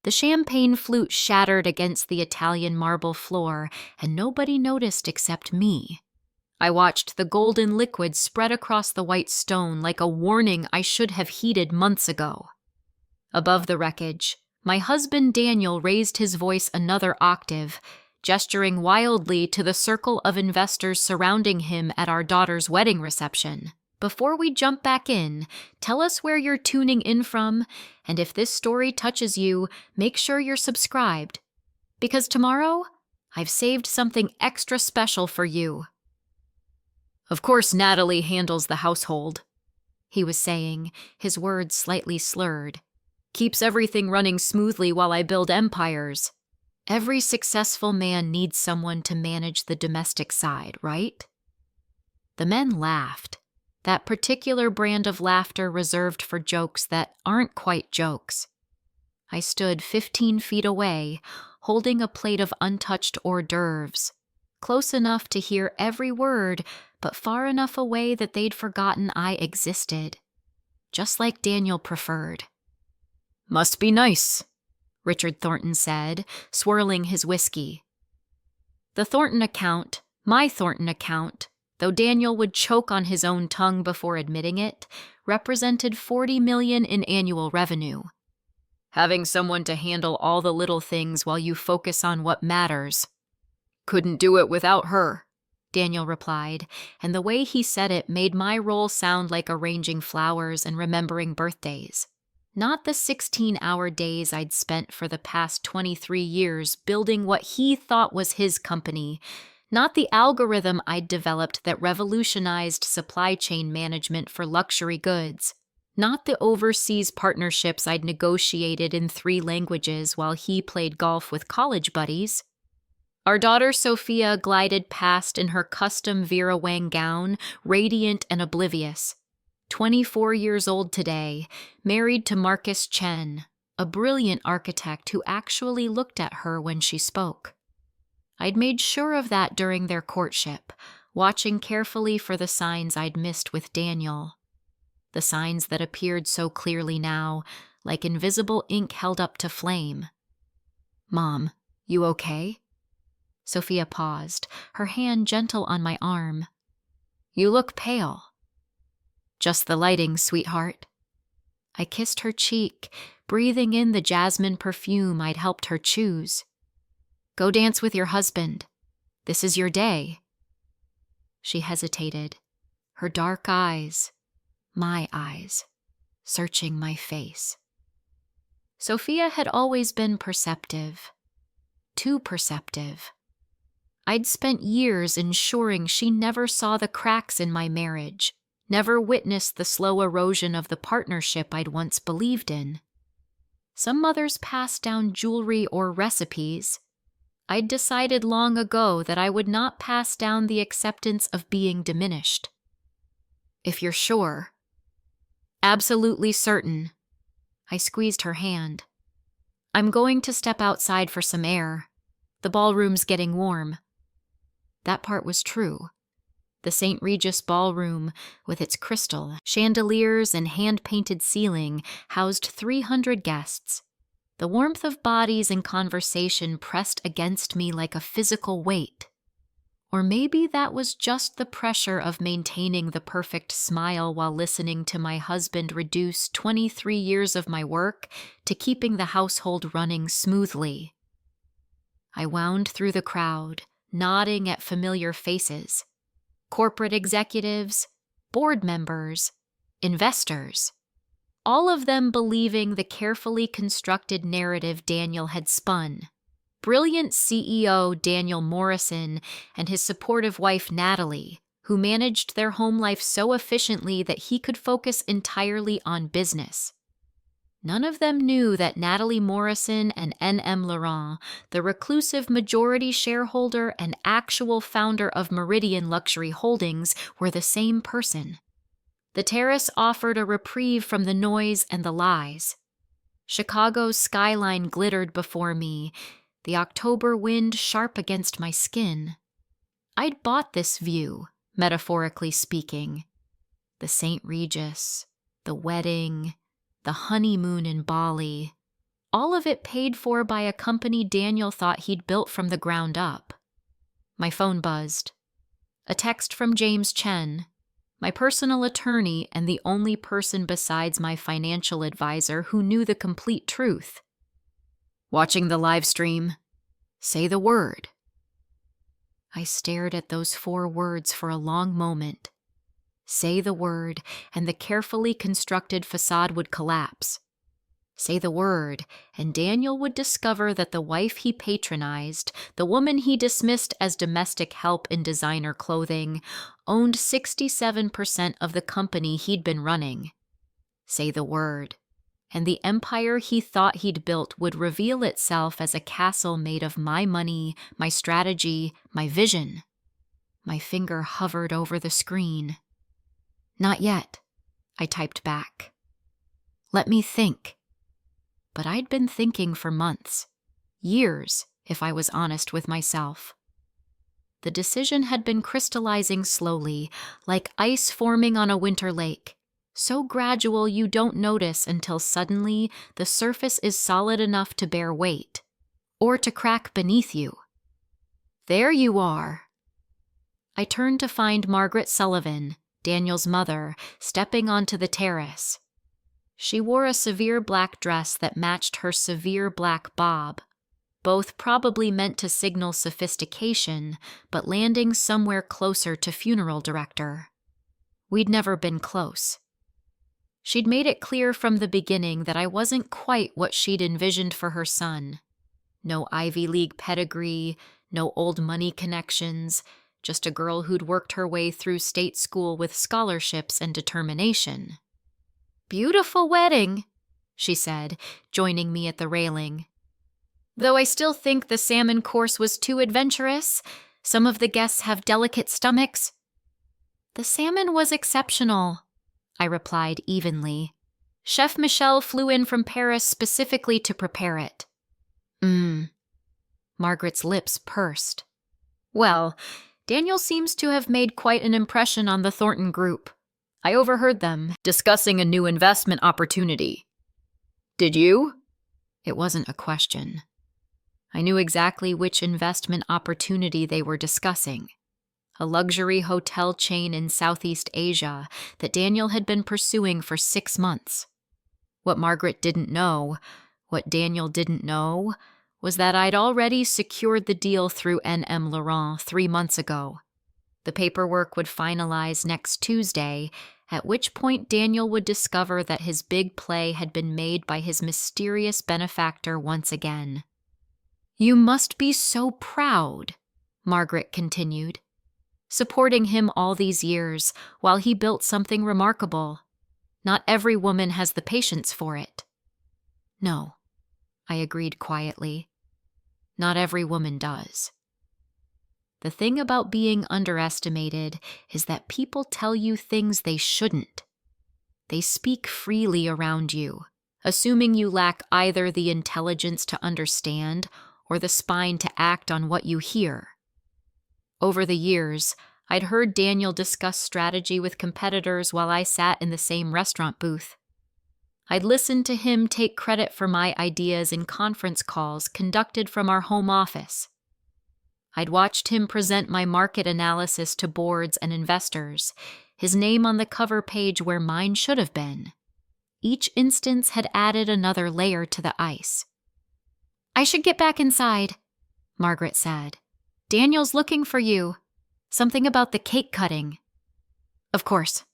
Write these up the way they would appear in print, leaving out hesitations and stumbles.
The champagne flute shattered against the Italian marble floor, and nobody noticed except me. I watched the golden liquid spread across the white stone like a warning I should have heeded months ago. Above the wreckage, my husband Daniel raised his voice another octave, gesturing wildly to the circle of investors surrounding him at our daughter's wedding reception. Before we jump back in, tell us where you're tuning in from, and if this story touches you, make sure you're subscribed. Because tomorrow, I've saved something extra special for you. Of course Natalie handles the household, he was saying, his words slightly slurred. Keeps everything running smoothly while I build empires. Every successful man needs someone to manage the domestic side, right? The men laughed. That particular brand of laughter reserved for jokes that aren't quite jokes. I stood 15 feet away, holding a plate of untouched hors d'oeuvres, close enough to hear every word, but far enough away that they'd forgotten I existed, just like Daniel preferred. Must be nice, Richard Thornton said, swirling his whiskey. The Thornton account, my Thornton account, though Daniel would choke on his own tongue before admitting it, represented $40 million in annual revenue. Having someone to handle all the little things while you focus on what matters. Couldn't do it without her, Daniel replied, and the way he said it made my role sound like arranging flowers and remembering birthdays. Not the 16-hour days I'd spent for the past 23 years building what he thought was his company, not the algorithm I'd developed that revolutionized supply chain management for luxury goods, not the overseas partnerships I'd negotiated in 3 languages while he played golf with college buddies. Our daughter Sophia glided past in her custom Vera Wang gown, radiant and oblivious. 24 years old today, married to Marcus Chen, a brilliant architect who actually looked at her when she spoke. I'd made sure of that during their courtship, watching carefully for the signs I'd missed with Daniel. The signs that appeared so clearly now, like invisible ink held up to flame. Mom, you okay? Sophia paused, her hand gentle on my arm. You look pale. Just the lighting, sweetheart. I kissed her cheek, breathing in the jasmine perfume I'd helped her choose. Go dance with your husband. This is your day. She hesitated, her dark eyes, my eyes, searching my face. Sophia had always been perceptive. Too perceptive. I'd spent years ensuring she never saw the cracks in my marriage, never witnessed the slow erosion of the partnership I'd once believed in. Some mothers pass down jewelry or recipes. I'd decided long ago that I would not pass down the acceptance of being diminished. If you're sure. Absolutely certain. I squeezed her hand. I'm going to step outside for some air. The ballroom's getting warm. That part was true. The St. Regis ballroom, with its crystal, chandeliers, and hand-painted ceiling, housed 300 guests. The warmth of bodies and conversation pressed against me like a physical weight. Or maybe that was just the pressure of maintaining the perfect smile while listening to my husband reduce 23 years of my work to keeping the household running smoothly. I wound through the crowd, nodding at familiar faces. Corporate executives, board members, investors. All of them believing the carefully constructed narrative Daniel had spun. Brilliant CEO Daniel Morrison and his supportive wife Natalie, who managed their home life so efficiently that he could focus entirely on business. None of them knew that Natalie Morrison and N.M. Laurent, the reclusive majority shareholder and actual founder of Meridian Luxury Holdings, were the same person. The terrace offered a reprieve from the noise and the lies. Chicago's skyline glittered before me, the October wind sharp against my skin. I'd bought this view, metaphorically speaking. The St. Regis, the wedding, the honeymoon in Bali, All of it paid for by a company Daniel thought he'd built from the ground up. My phone buzzed. A text from James Chen, my personal attorney and the only person besides my financial advisor who knew the complete truth. "Watching the live stream. Say the word." I stared at those 4 words for a long moment. Say the word, and the carefully constructed facade would collapse. Say the word, and Daniel would discover that the wife he patronized, the woman he dismissed as domestic help in designer clothing, owned 67% of the company he'd been running. Say the word, and the empire he thought he'd built would reveal itself as a castle made of my money, my strategy, my vision. My finger hovered over the screen. "Not yet," I typed back. "Let me think." But I'd been thinking for months, years, if I was honest with myself. The decision had been crystallizing slowly, like ice forming on a winter lake, so gradual you don't notice until suddenly the surface is solid enough to bear weight, or to crack beneath you. "There you are." I turned to find Margaret Sullivan, Daniel's mother, stepping onto the terrace. She wore a severe black dress that matched her severe black bob, both probably meant to signal sophistication, but landing somewhere closer to funeral director. We'd never been close. She'd made it clear from the beginning that I wasn't quite what she'd envisioned for her son. No Ivy League pedigree, no old money connections, just a girl who'd worked her way through state school with scholarships and determination. "Beautiful wedding," she said, joining me at the railing. "Though I still think the salmon course was too adventurous. Some of the guests have delicate stomachs." "The salmon was exceptional," I replied evenly. "Chef Michel flew in from Paris specifically to prepare it." Margaret's lips pursed. "Well, Daniel seems to have made quite an impression on the Thornton Group. I overheard them discussing a new investment opportunity." "Did you?" It wasn't a question. I knew exactly which investment opportunity they were discussing. A luxury hotel chain in Southeast Asia that Daniel had been pursuing for 6 months. What Margaret didn't know, what Daniel didn't know, was that I'd already secured the deal through N.M. Laurent 3 months ago. The paperwork would finalize next Tuesday, at which point Daniel would discover that his big play had been made by his mysterious benefactor once again. "You must be so proud," Margaret continued, "supporting him all these years while he built something remarkable. Not every woman has the patience for it." "No," I agreed quietly. "Not every woman does." The thing about being underestimated is that people tell you things they shouldn't. They speak freely around you, assuming you lack either the intelligence to understand or the spine to act on what you hear. Over the years, I'd heard Daniel discuss strategy with competitors while I sat in the same restaurant booth. I'd listened to him take credit for my ideas in conference calls conducted from our home office. I'd watched him present my market analysis to boards and investors, his name on the cover page where mine should have been. Each instance had added another layer to the ice. "I should get back inside," Margaret said. "Daniel's looking for you. Something about the cake cutting." "Of course.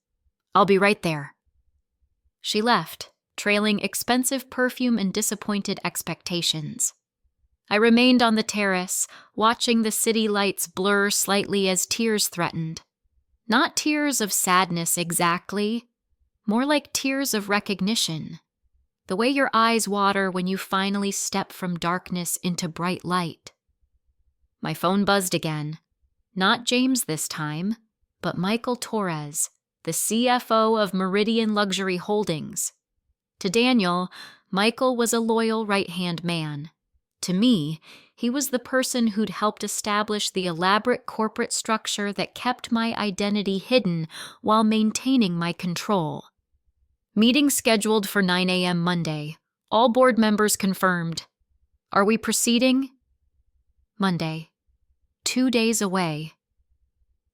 I'll be right there." She left, trailing expensive perfume and disappointed expectations. I remained on the terrace, watching the city lights blur slightly as tears threatened. Not tears of sadness exactly, more like tears of recognition. The way your eyes water when you finally step from darkness into bright light. My phone buzzed again. Not James this time, but Michael Torres, the CFO of Meridian Luxury Holdings. To Daniel, Michael was a loyal right-hand man. To me, he was the person who'd helped establish the elaborate corporate structure that kept my identity hidden while maintaining my control. Meeting scheduled for 9 a.m. Monday, All board members confirmed. Are we proceeding? Monday. 2 days away.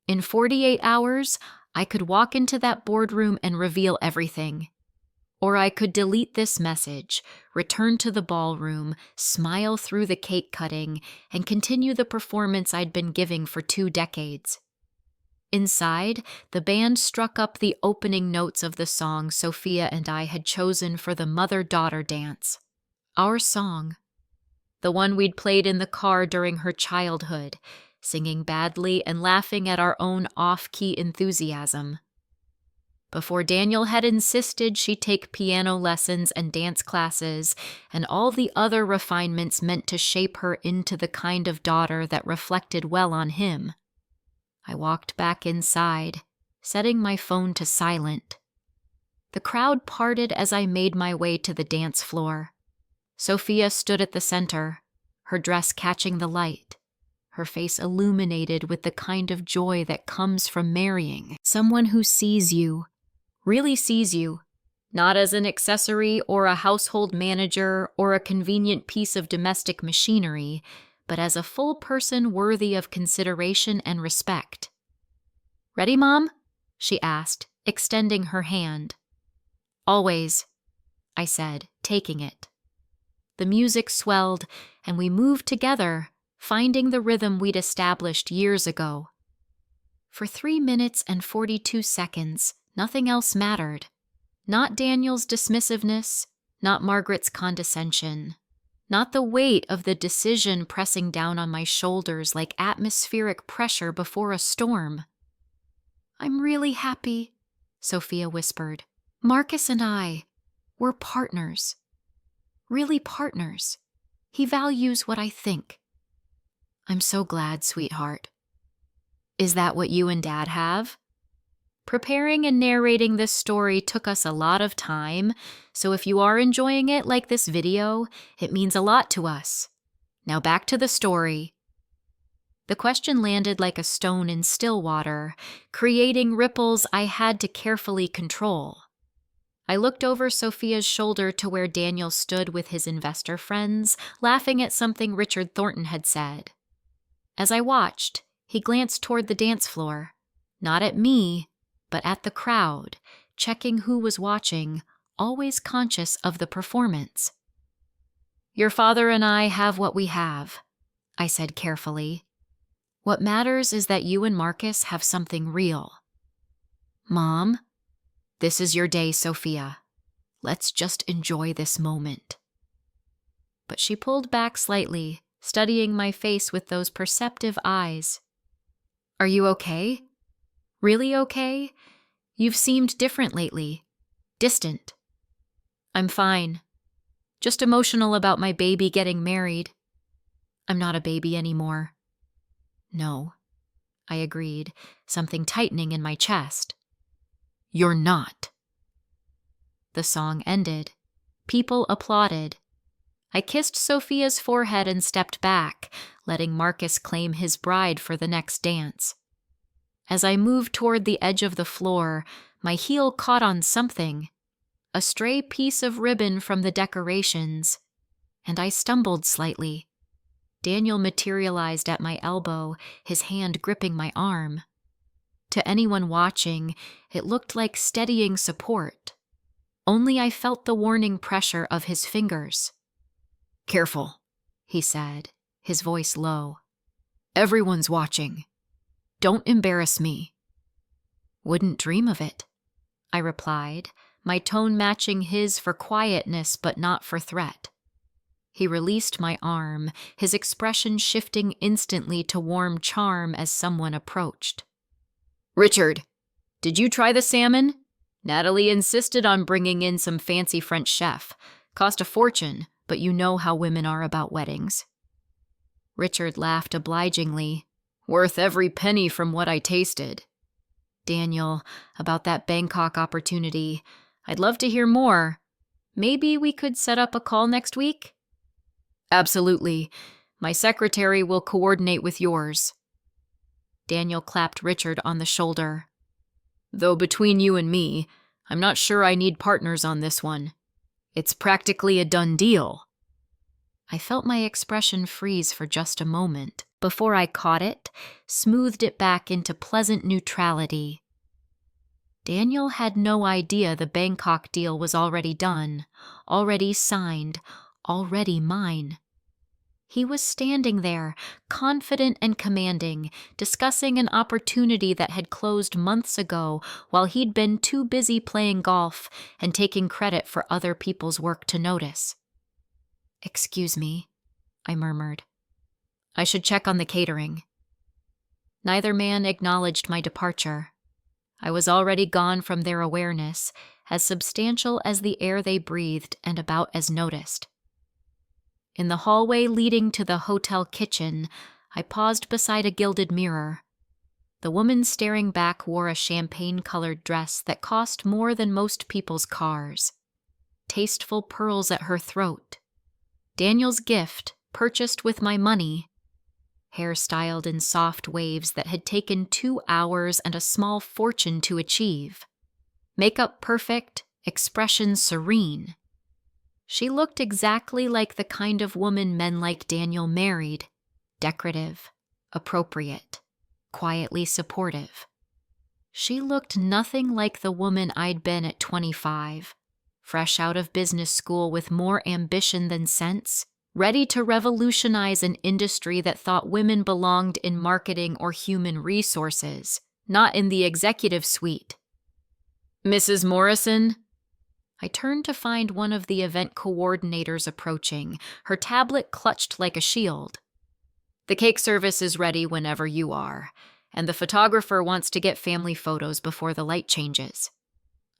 In 48 hours, I could walk into that boardroom and reveal everything. Or I could delete this message, return to the ballroom, smile through the cake cutting, and continue the performance I'd been giving for 2 decades. Inside, the band struck up the opening notes of the song Sophia and I had chosen for the mother-daughter dance. Our song. The one we'd played in the car during her childhood, singing badly and laughing at our own off-key enthusiasm. Before Daniel had insisted she take piano lessons and dance classes and all the other refinements meant to shape her into the kind of daughter that reflected well on him. I walked back inside, setting my phone to silent. The crowd parted as I made my way to the dance floor. Sophia stood at the center, her dress catching the light, her face illuminated with the kind of joy that comes from marrying someone who sees you, really sees you, not as an accessory or a household manager or a convenient piece of domestic machinery, but as a full person worthy of consideration and respect. "Ready, Mom?" she asked, extending her hand. "Always," I said, taking it. The music swelled, and we moved together, finding the rhythm we'd established years ago. For 3 minutes and 42 seconds, nothing else mattered. Not Daniel's dismissiveness, not Margaret's condescension, not the weight of the decision pressing down on my shoulders like atmospheric pressure before a storm. "I'm really happy," Sophia whispered. "Marcus and I, we're partners. Really partners. He values what I think." "I'm so glad, sweetheart." "Is that what you and Dad have?" Preparing and narrating this story took us a lot of time, so if you are enjoying it like this video, it means a lot to us. Now back to the story. The question landed like a stone in still water, creating ripples I had to carefully control. I looked over Sophia's shoulder to where Daniel stood with his investor friends, laughing at something Richard Thornton had said. As I watched, he glanced toward the dance floor, not at me, but at the crowd, checking who was watching, always conscious of the performance. "Your father and I have what we have," I said carefully. "What matters is that you and Marcus have something real." "Mom, this is your day, Sophia. Let's just enjoy this moment." But she pulled back slightly, studying my face with those perceptive eyes. "Are you okay? Really okay? You've seemed different lately. Distant." "I'm fine. Just emotional about my baby getting married." "I'm not a baby anymore." "No," I agreed, something tightening in my chest. "You're not." The song ended. People applauded. I kissed Sophia's forehead and stepped back, letting Marcus claim his bride for the next dance. As I moved toward the edge of the floor, my heel caught on something, a stray piece of ribbon from the decorations, and I stumbled slightly. Daniel materialized at my elbow, his hand gripping my arm. To anyone watching, it looked like steadying support. Only I felt the warning pressure of his fingers. "Careful," he said, his voice low. "Everyone's watching. Don't embarrass me." "Wouldn't dream of it," I replied, my tone matching his for quietness but not for threat. He released my arm, his expression shifting instantly to warm charm as someone approached. "Richard, did you try the salmon? Natalie insisted on bringing in some fancy French chef. Cost a fortune, but you know how women are about weddings." Richard laughed obligingly. "Worth every penny from what I tasted." "Daniel, about that Bangkok opportunity, I'd love to hear more. Maybe we could set up a call next week?" "Absolutely. My secretary will coordinate with yours." Daniel clapped Richard on the shoulder. "Though between you and me, I'm not sure I need partners on this one. It's practically a done deal. I felt my expression freeze for just a moment before I caught it, smoothed it back into pleasant neutrality. Daniel had no idea the Bangkok deal was already done, already signed, already mine. He was standing there, confident and commanding, discussing an opportunity that had closed months ago while he'd been too busy playing golf and taking credit for other people's work to notice. "Excuse me," I murmured. "I should check on the catering." Neither man acknowledged my departure. I was already gone from their awareness, as substantial as the air they breathed and about as noticed. In the hallway leading to the hotel kitchen, I paused beside a gilded mirror. The woman staring back wore a champagne-colored dress that cost more than most people's cars. Tasteful pearls at her throat. Daniel's gift, purchased with my money. Hair styled in soft waves that had taken 2 hours and a small fortune to achieve. Makeup perfect, expression serene. She looked exactly like the kind of woman men like Daniel married. Decorative, appropriate, quietly supportive. She looked nothing like the woman I'd been at 25, fresh out of business school with more ambition than sense, ready to revolutionize an industry that thought women belonged in marketing or human resources, not in the executive suite. "Mrs. Morrison?" I turned to find one of the event coordinators approaching, her tablet clutched like a shield. "The cake service is ready whenever you are, and the photographer wants to get family photos before the light changes."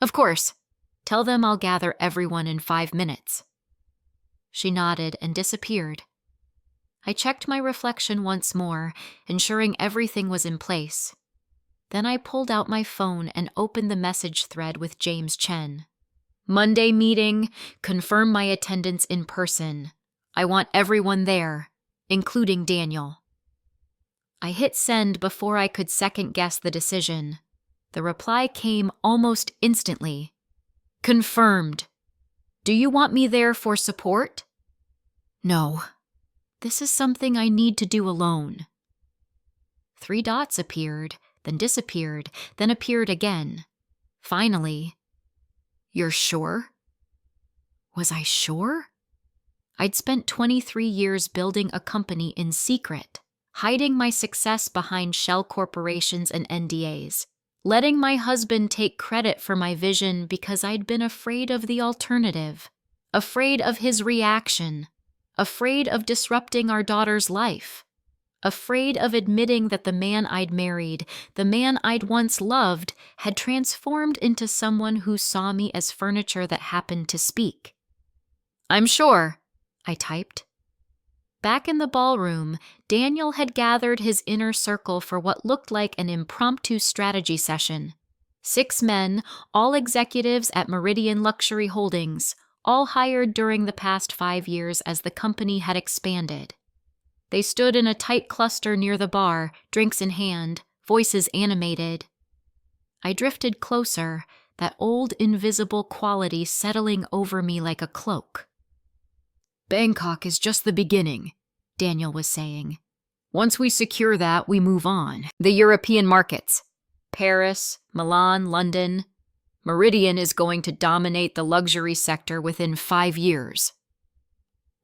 "Of course. Tell them I'll gather everyone in 5 minutes." She nodded and disappeared. I checked my reflection once more, ensuring everything was in place. Then I pulled out my phone and opened the message thread with James Chen. "Monday meeting, confirm my attendance in person. I want everyone there, including Daniel." I hit send before I could second-guess the decision. The reply came almost instantly. "Confirmed. Do you want me there for support?" "No. This is something I need to do alone." 3 dots appeared, then disappeared, then appeared again. Finally, "You're sure?" Was I sure? I'd spent 23 years building a company in secret, hiding my success behind shell corporations and NDAs, letting my husband take credit for my vision because I'd been afraid of the alternative, afraid of his reaction, afraid of disrupting our daughter's life, afraid of admitting that the man I'd married, the man I'd once loved, had transformed into someone who saw me as furniture that happened to speak. "I'm sure," I typed. Back in the ballroom, Daniel had gathered his inner circle for what looked like an impromptu strategy session. 6 men, all executives at Meridian Luxury Holdings, all hired during the past 5 years as the company had expanded. They stood in a tight cluster near the bar, drinks in hand, voices animated. I drifted closer, that old invisible quality settling over me like a cloak. "Bangkok is just the beginning," Daniel was saying. "Once we secure that, we move on. The European markets. Paris, Milan, London. Meridian is going to dominate the luxury sector within 5 years.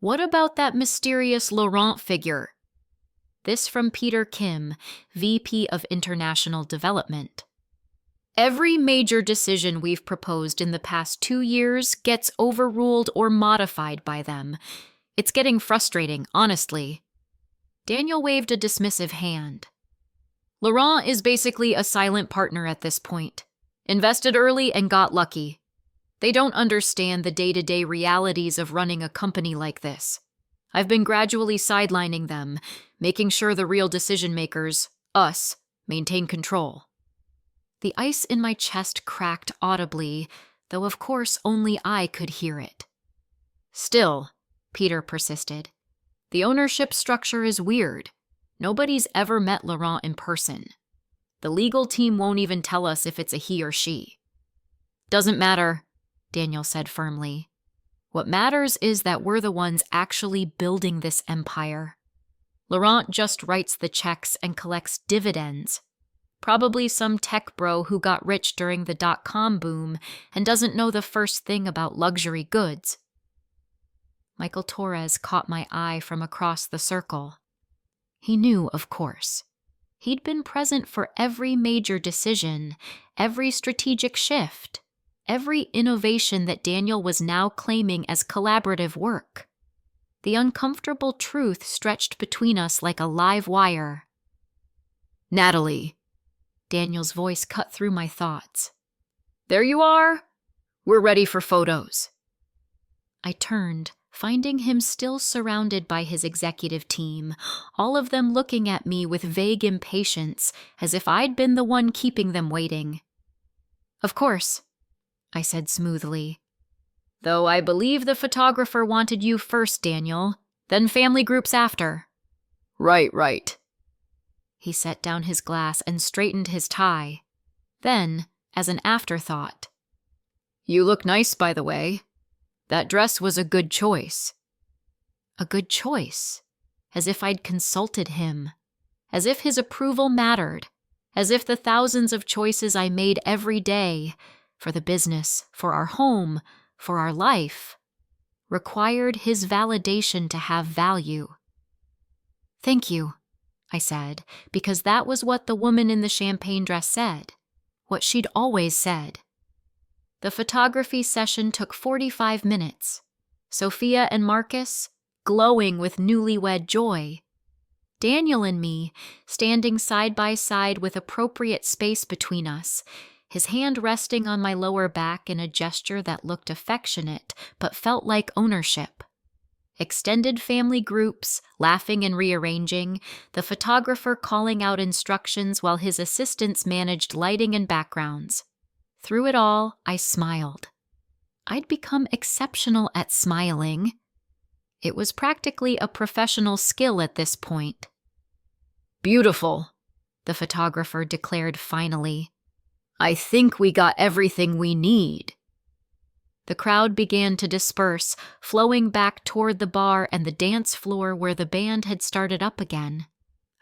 What about that mysterious Laurent figure?" This from Peter Kim, VP of International Development. "Every major decision we've proposed in the past 2 years gets overruled or modified by them. It's getting frustrating, honestly." Daniel waved a dismissive hand. "Laurent is basically a silent partner at this point. Invested early and got lucky. They don't understand the day-to-day realities of running a company like this. I've been gradually sidelining them, making sure the real decision-makers, us, maintain control." The ice in my chest cracked audibly, though of course only I could hear it. "Still," Peter persisted, "the ownership structure is weird. Nobody's ever met Laurent in person. The legal team won't even tell us if it's a he or she." "Doesn't matter," Daniel said firmly. What matters is that we're the ones actually building this empire. Laurent just writes the checks and collects dividends. Probably some tech bro who got rich during the dot-com boom and doesn't know the first thing about luxury goods. Michael Torres caught my eye from across the circle. He knew, of course. He'd been present for every major decision, every strategic shift, every innovation that Daniel was now claiming as collaborative work. The uncomfortable truth stretched between us like a live wire. "Natalie," Daniel's voice cut through my thoughts. "There you are. We're ready for photos." I turned, finding him still surrounded by his executive team, all of them looking at me with vague impatience, as if I'd been the one keeping them waiting. "Of course," I said smoothly. "Though I believe the photographer wanted you first, Daniel, then family groups after." Right. He set down his glass and straightened his tie. Then, as an afterthought, "You look nice, by the way. That dress was a good choice." A good choice? As if I'd consulted him. As if his approval mattered. As if the thousands of choices I made every day, for the business, for our home, for our life, required his validation to have value. "Thank you," I said, because that was what the woman in the champagne dress said, what she'd always said. The photography session took 45 minutes. Sophia and Marcus, glowing with newlywed joy. Daniel and me, standing side by side with appropriate space between us, his hand resting on my lower back in a gesture that looked affectionate but felt like ownership. Extended family groups, laughing and rearranging, the photographer calling out instructions while his assistants managed lighting and backgrounds. Through it all, I smiled. I'd become exceptional at smiling. It was practically a professional skill at this point. "Beautiful," the photographer declared finally. "I think we got everything we need." The crowd began to disperse, flowing back toward the bar and the dance floor where the band had started up again.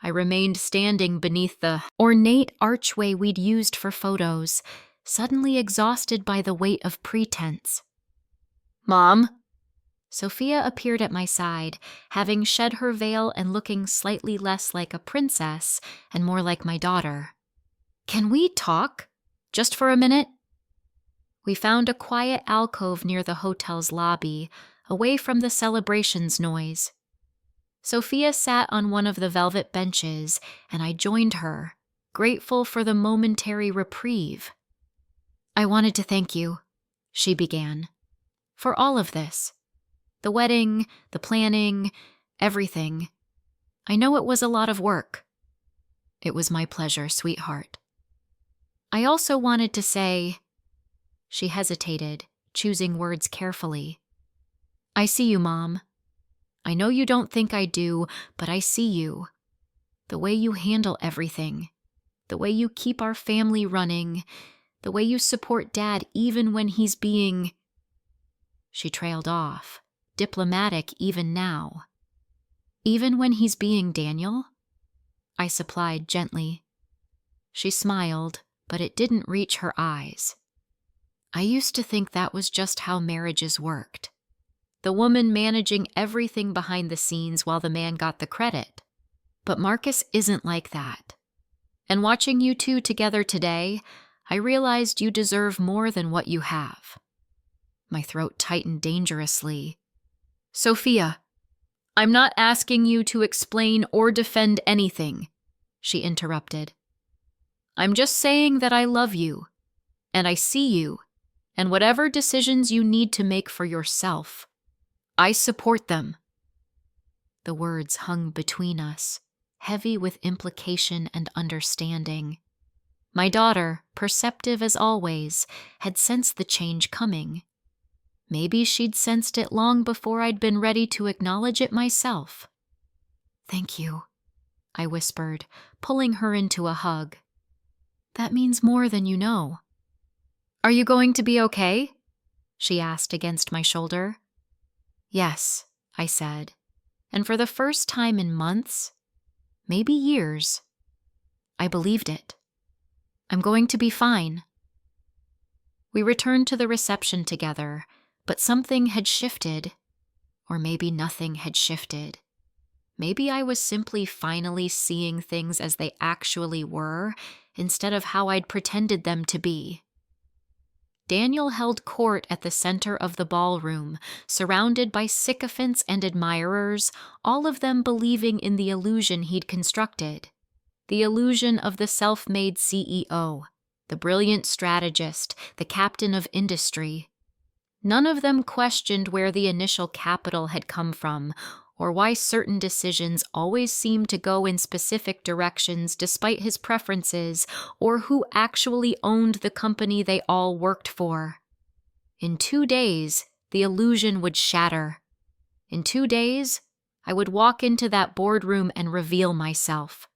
I remained standing beneath the ornate archway we'd used for photos, suddenly exhausted by the weight of pretense. "Mom?" Sophia appeared at my side, having shed her veil and looking slightly less like a princess and more like my daughter. "Can we talk? Just for a minute?" We found a quiet alcove near the hotel's lobby, away from the celebrations noise. Sophia sat on one of the velvet benches, and I joined her, grateful for the momentary reprieve. "I wanted to thank you," she began, "for all of this. The wedding, the planning, everything. I know it was a lot of work." "It was my pleasure, sweetheart." "I also wanted to say..." She hesitated, choosing words carefully. "I see you, Mom. I know you don't think I do, but I see you. The way you handle everything. The way you keep our family running. The way you support Dad even when he's being..." She trailed off, diplomatic even now. "Even when he's being Daniel?" I supplied gently. She smiled, but it didn't reach her eyes. I used to think that was just how marriages worked. The woman managing everything behind the scenes while the man got the credit. But Marcus isn't like that. And watching you two together today, I realized you deserve more than what you have. My throat tightened dangerously. "Sophia, I'm not asking you to explain or defend anything," she interrupted. "I'm just saying that I love you, and I see you, and whatever decisions you need to make for yourself, I support them." The words hung between us, heavy with implication and understanding. My daughter, perceptive as always, had sensed the change coming. Maybe she'd sensed it long before I'd been ready to acknowledge it myself. "Thank you," I whispered, pulling her into a hug. "That means more than you know." "Are you going to be okay?" she asked against my shoulder. Yes, I said, and for the first time in months, maybe years, I believed it. I'm going to be fine. We returned to the reception together, but something had shifted, or maybe nothing had shifted. Maybe I was simply finally seeing things as they actually were, instead of how I'd pretended them to be. Daniel held court at the center of the ballroom, surrounded by sycophants and admirers, all of them believing in the illusion he'd constructed. The illusion of the self-made CEO, the brilliant strategist, the captain of industry. None of them questioned where the initial capital had come from, or why certain decisions always seemed to go in specific directions despite his preferences, or who actually owned the company they all worked for. In 2 days, the illusion would shatter. In 2 days, I would walk into that boardroom and reveal myself.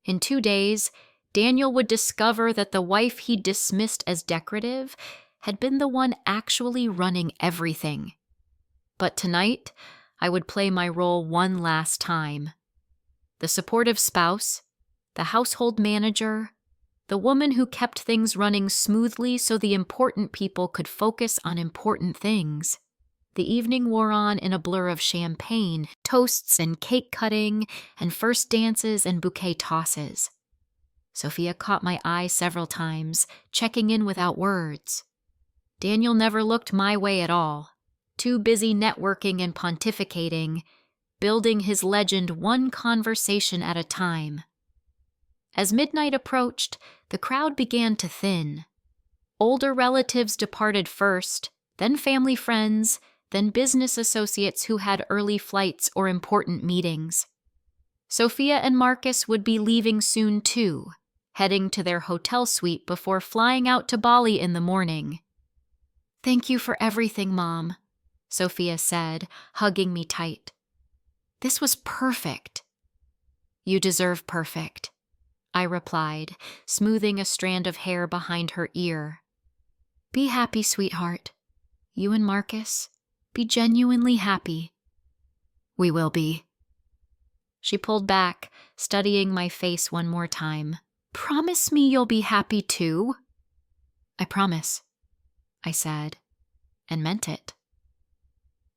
In 2 days, Daniel would discover that the wife he dismissed as decorative had been the one actually running everything. But tonight, I would play my role one last time. The supportive spouse, the household manager, the woman who kept things running smoothly so the important people could focus on important things. The evening wore on in a blur of champagne, toasts and cake cutting, and first dances and bouquet tosses. Sophia caught my eye several times, checking in without words. Daniel never looked my way at all, too busy networking and pontificating, building his legend one conversation at a time. As midnight approached, the crowd began to thin. Older relatives departed first, then family friends, then business associates who had early flights or important meetings. Sophia and Marcus would be leaving soon too, heading to their hotel suite before flying out to Bali in the morning. "Thank you for everything, Mom," Sophia said, hugging me tight. "This was perfect." "You deserve perfect," I replied, smoothing a strand of hair behind her ear. "Be happy, sweetheart. You and Marcus, be genuinely happy." "We will be." She pulled back, studying my face one more time. "Promise me you'll be happy too." "I promise," I said, and meant it.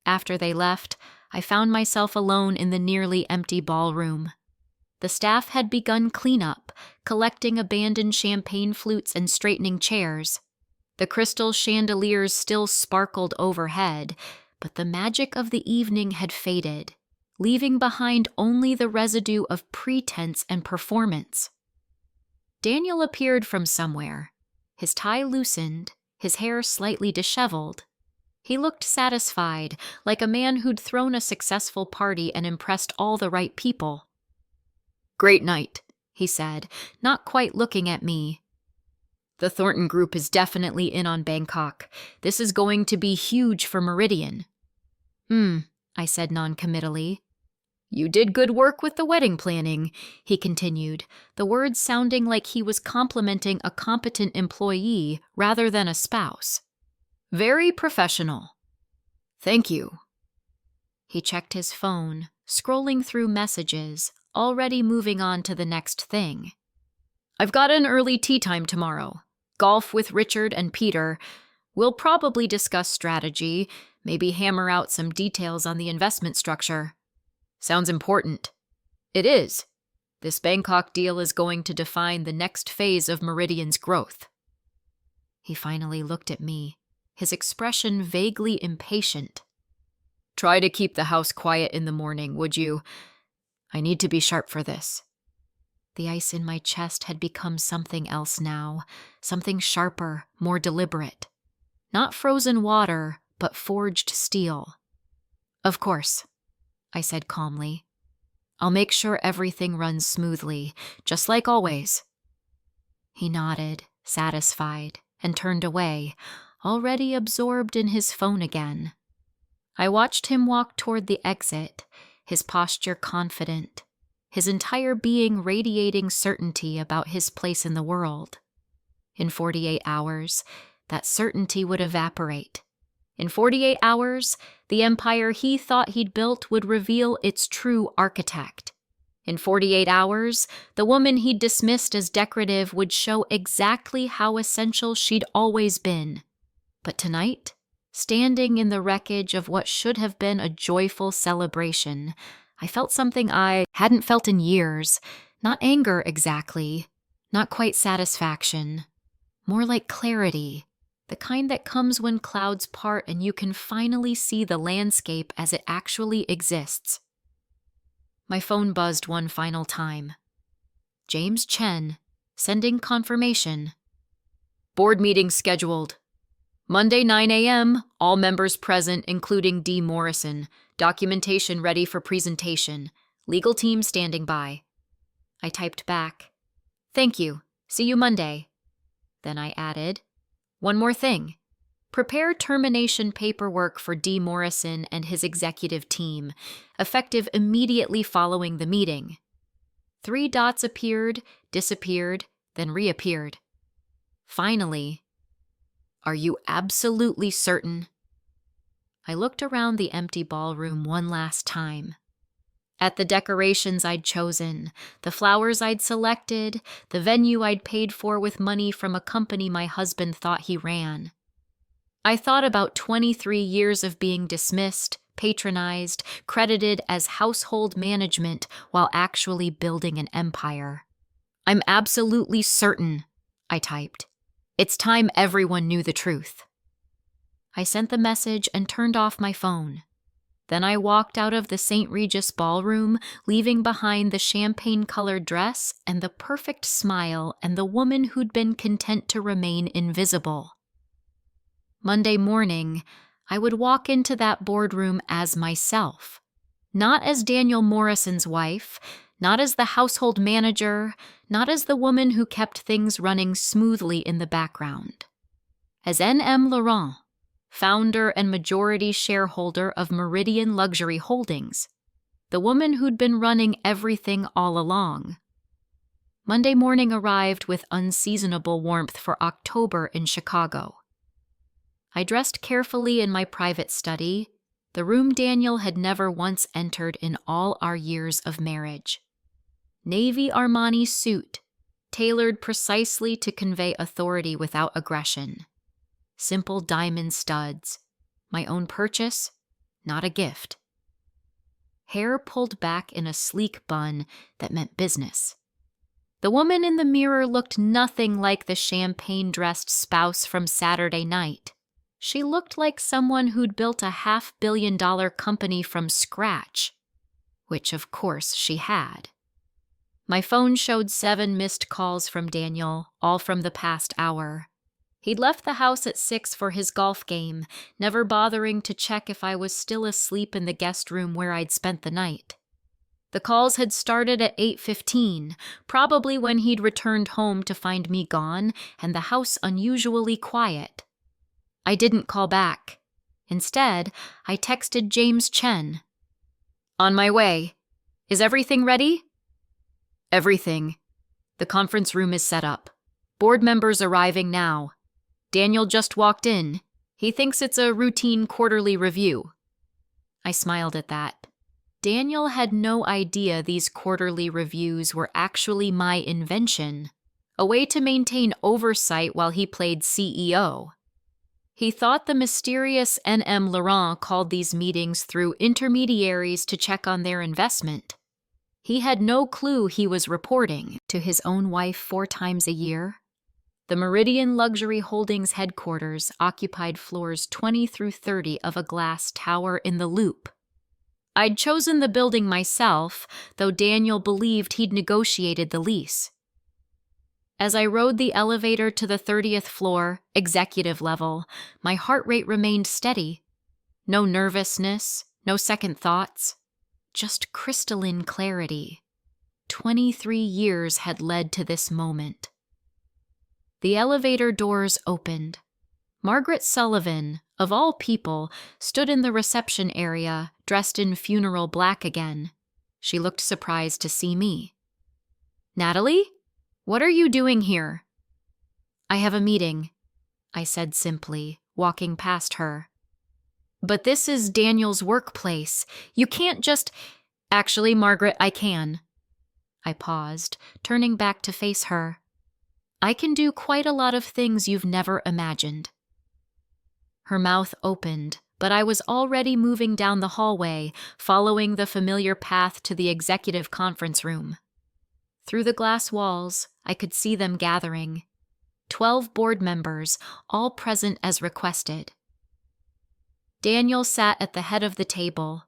After they left, I found myself alone in the nearly empty ballroom. The staff had begun cleanup, collecting abandoned champagne flutes and straightening chairs. The crystal chandeliers still sparkled overhead, but the magic of the evening had faded, leaving behind only the residue of pretense and performance. Daniel appeared from somewhere, his tie loosened, his hair slightly disheveled. He looked satisfied, like a man who'd thrown a successful party and impressed all the right people. "Great night," he said, not quite looking at me. "The Thornton Group is definitely in on Bangkok. This is going to be huge for Meridian." I said noncommittally. "You did good work with the wedding planning," he continued, the words sounding like he was complimenting a competent employee rather than a spouse. "Very professional." "Thank you." He checked his phone, scrolling through messages, already moving on to the next thing. "I've got an early tea time tomorrow. Golf with Richard and Peter. We'll probably discuss strategy, maybe hammer out some details on the investment structure." "Sounds important." "It is. This Bangkok deal is going to define the next phase of Meridian's growth." He finally looked at me, his expression vaguely impatient. "Try to keep the house quiet in the morning, would you? I need to be sharp for this." The ice in my chest had become something else now, something sharper, more deliberate. Not frozen water, but forged steel. "Of course," I said calmly. "I'll make sure everything runs smoothly, just like always." He nodded, satisfied, and turned away, already absorbed in his phone again. I watched him walk toward the exit, his posture confident, his entire being radiating certainty about his place in the world. In 48 hours, that certainty would evaporate. In 48 hours, The empire he thought he'd built would reveal its true architect. In 48 hours, the woman he'd dismissed as decorative would show exactly how essential she'd always been. But tonight, standing in the wreckage of what should have been a joyful celebration, I felt something I hadn't felt in years. Not anger exactly, not quite satisfaction. More like clarity, the kind that comes when clouds part and you can finally see the landscape as it actually exists. My phone buzzed one final time. James Chen, sending confirmation. Board meeting scheduled. Monday 9 a.m., all members present, including D. Morrison. Documentation ready for presentation. Legal team standing by. I typed back, "Thank you. See you Monday." Then I added, "One more thing. Prepare termination paperwork for D. Morrison and his executive team, effective immediately following the meeting." 3 dots appeared, disappeared, then reappeared. Finally, "Are you absolutely certain?" I looked around the empty ballroom one last time. At the decorations I'd chosen, the flowers I'd selected, the venue I'd paid for with money from a company my husband thought he ran. I thought about 23 years of being dismissed, patronized, credited as household management while actually building an empire. "I'm absolutely certain," I typed. "It's time everyone knew the truth." I sent the message and turned off my phone. Then I walked out of the St. Regis ballroom, leaving behind the champagne-colored dress and the perfect smile and the woman who'd been content to remain invisible. Monday morning, I would walk into that boardroom as myself, not as Daniel Morrison's wife, not as the household manager, not as the woman who kept things running smoothly in the background. As N.M. Laurent, founder and majority shareholder of Meridian Luxury Holdings, the woman who'd been running everything all along. Monday morning arrived with unseasonable warmth for October in Chicago. I dressed carefully in my private study, the room Daniel had never once entered in all our years of marriage. Navy Armani suit, tailored precisely to convey authority without aggression. Simple diamond studs, my own purchase, not a gift. Hair pulled back in a sleek bun that meant business. The woman in the mirror looked nothing like the champagne-dressed spouse from Saturday night. She looked like someone who'd built a $500 million company from scratch, which of course she had. My phone showed 7 missed calls from Daniel, all from the past hour. He'd left the house at 6 for his golf game, never bothering to check if I was still asleep in the guest room where I'd spent the night. The calls had started at 8:15, probably when he'd returned home to find me gone and the house unusually quiet. I didn't call back. Instead, I texted James Chen. "On my way. Is everything ready?" "Everything. The conference room is set up. Board members arriving now. Daniel just walked in. He thinks it's a routine quarterly review." I smiled at that. Daniel had no idea these quarterly reviews were actually my invention, a way to maintain oversight while he played CEO. He thought the mysterious N.M. Laurent called these meetings through intermediaries to check on their investment. He had no clue he was reporting to his own wife 4 times a year. The Meridian Luxury Holdings headquarters occupied floors 20 through 30 of a glass tower in the Loop. I'd chosen the building myself, though Daniel believed he'd negotiated the lease. As I rode the elevator to the 30th floor, executive level, my heart rate remained steady. No nervousness, no second thoughts, just crystalline clarity. 23 years had led to this moment. The elevator doors opened. Margaret Sullivan, of all people, stood in the reception area, dressed in funeral black again. She looked surprised to see me. "Natalie? What are you doing here?" "I have a meeting," I said simply, walking past her. But this is Daniel's workplace. You can't just— Actually, Margaret, I can. I paused, turning back to face her. I can do quite a lot of things you've never imagined. Her mouth opened, but I was already moving down the hallway, following the familiar path to the executive conference room. Through the glass walls, I could see them gathering. 12 board members, all present as requested. Daniel sat at the head of the table,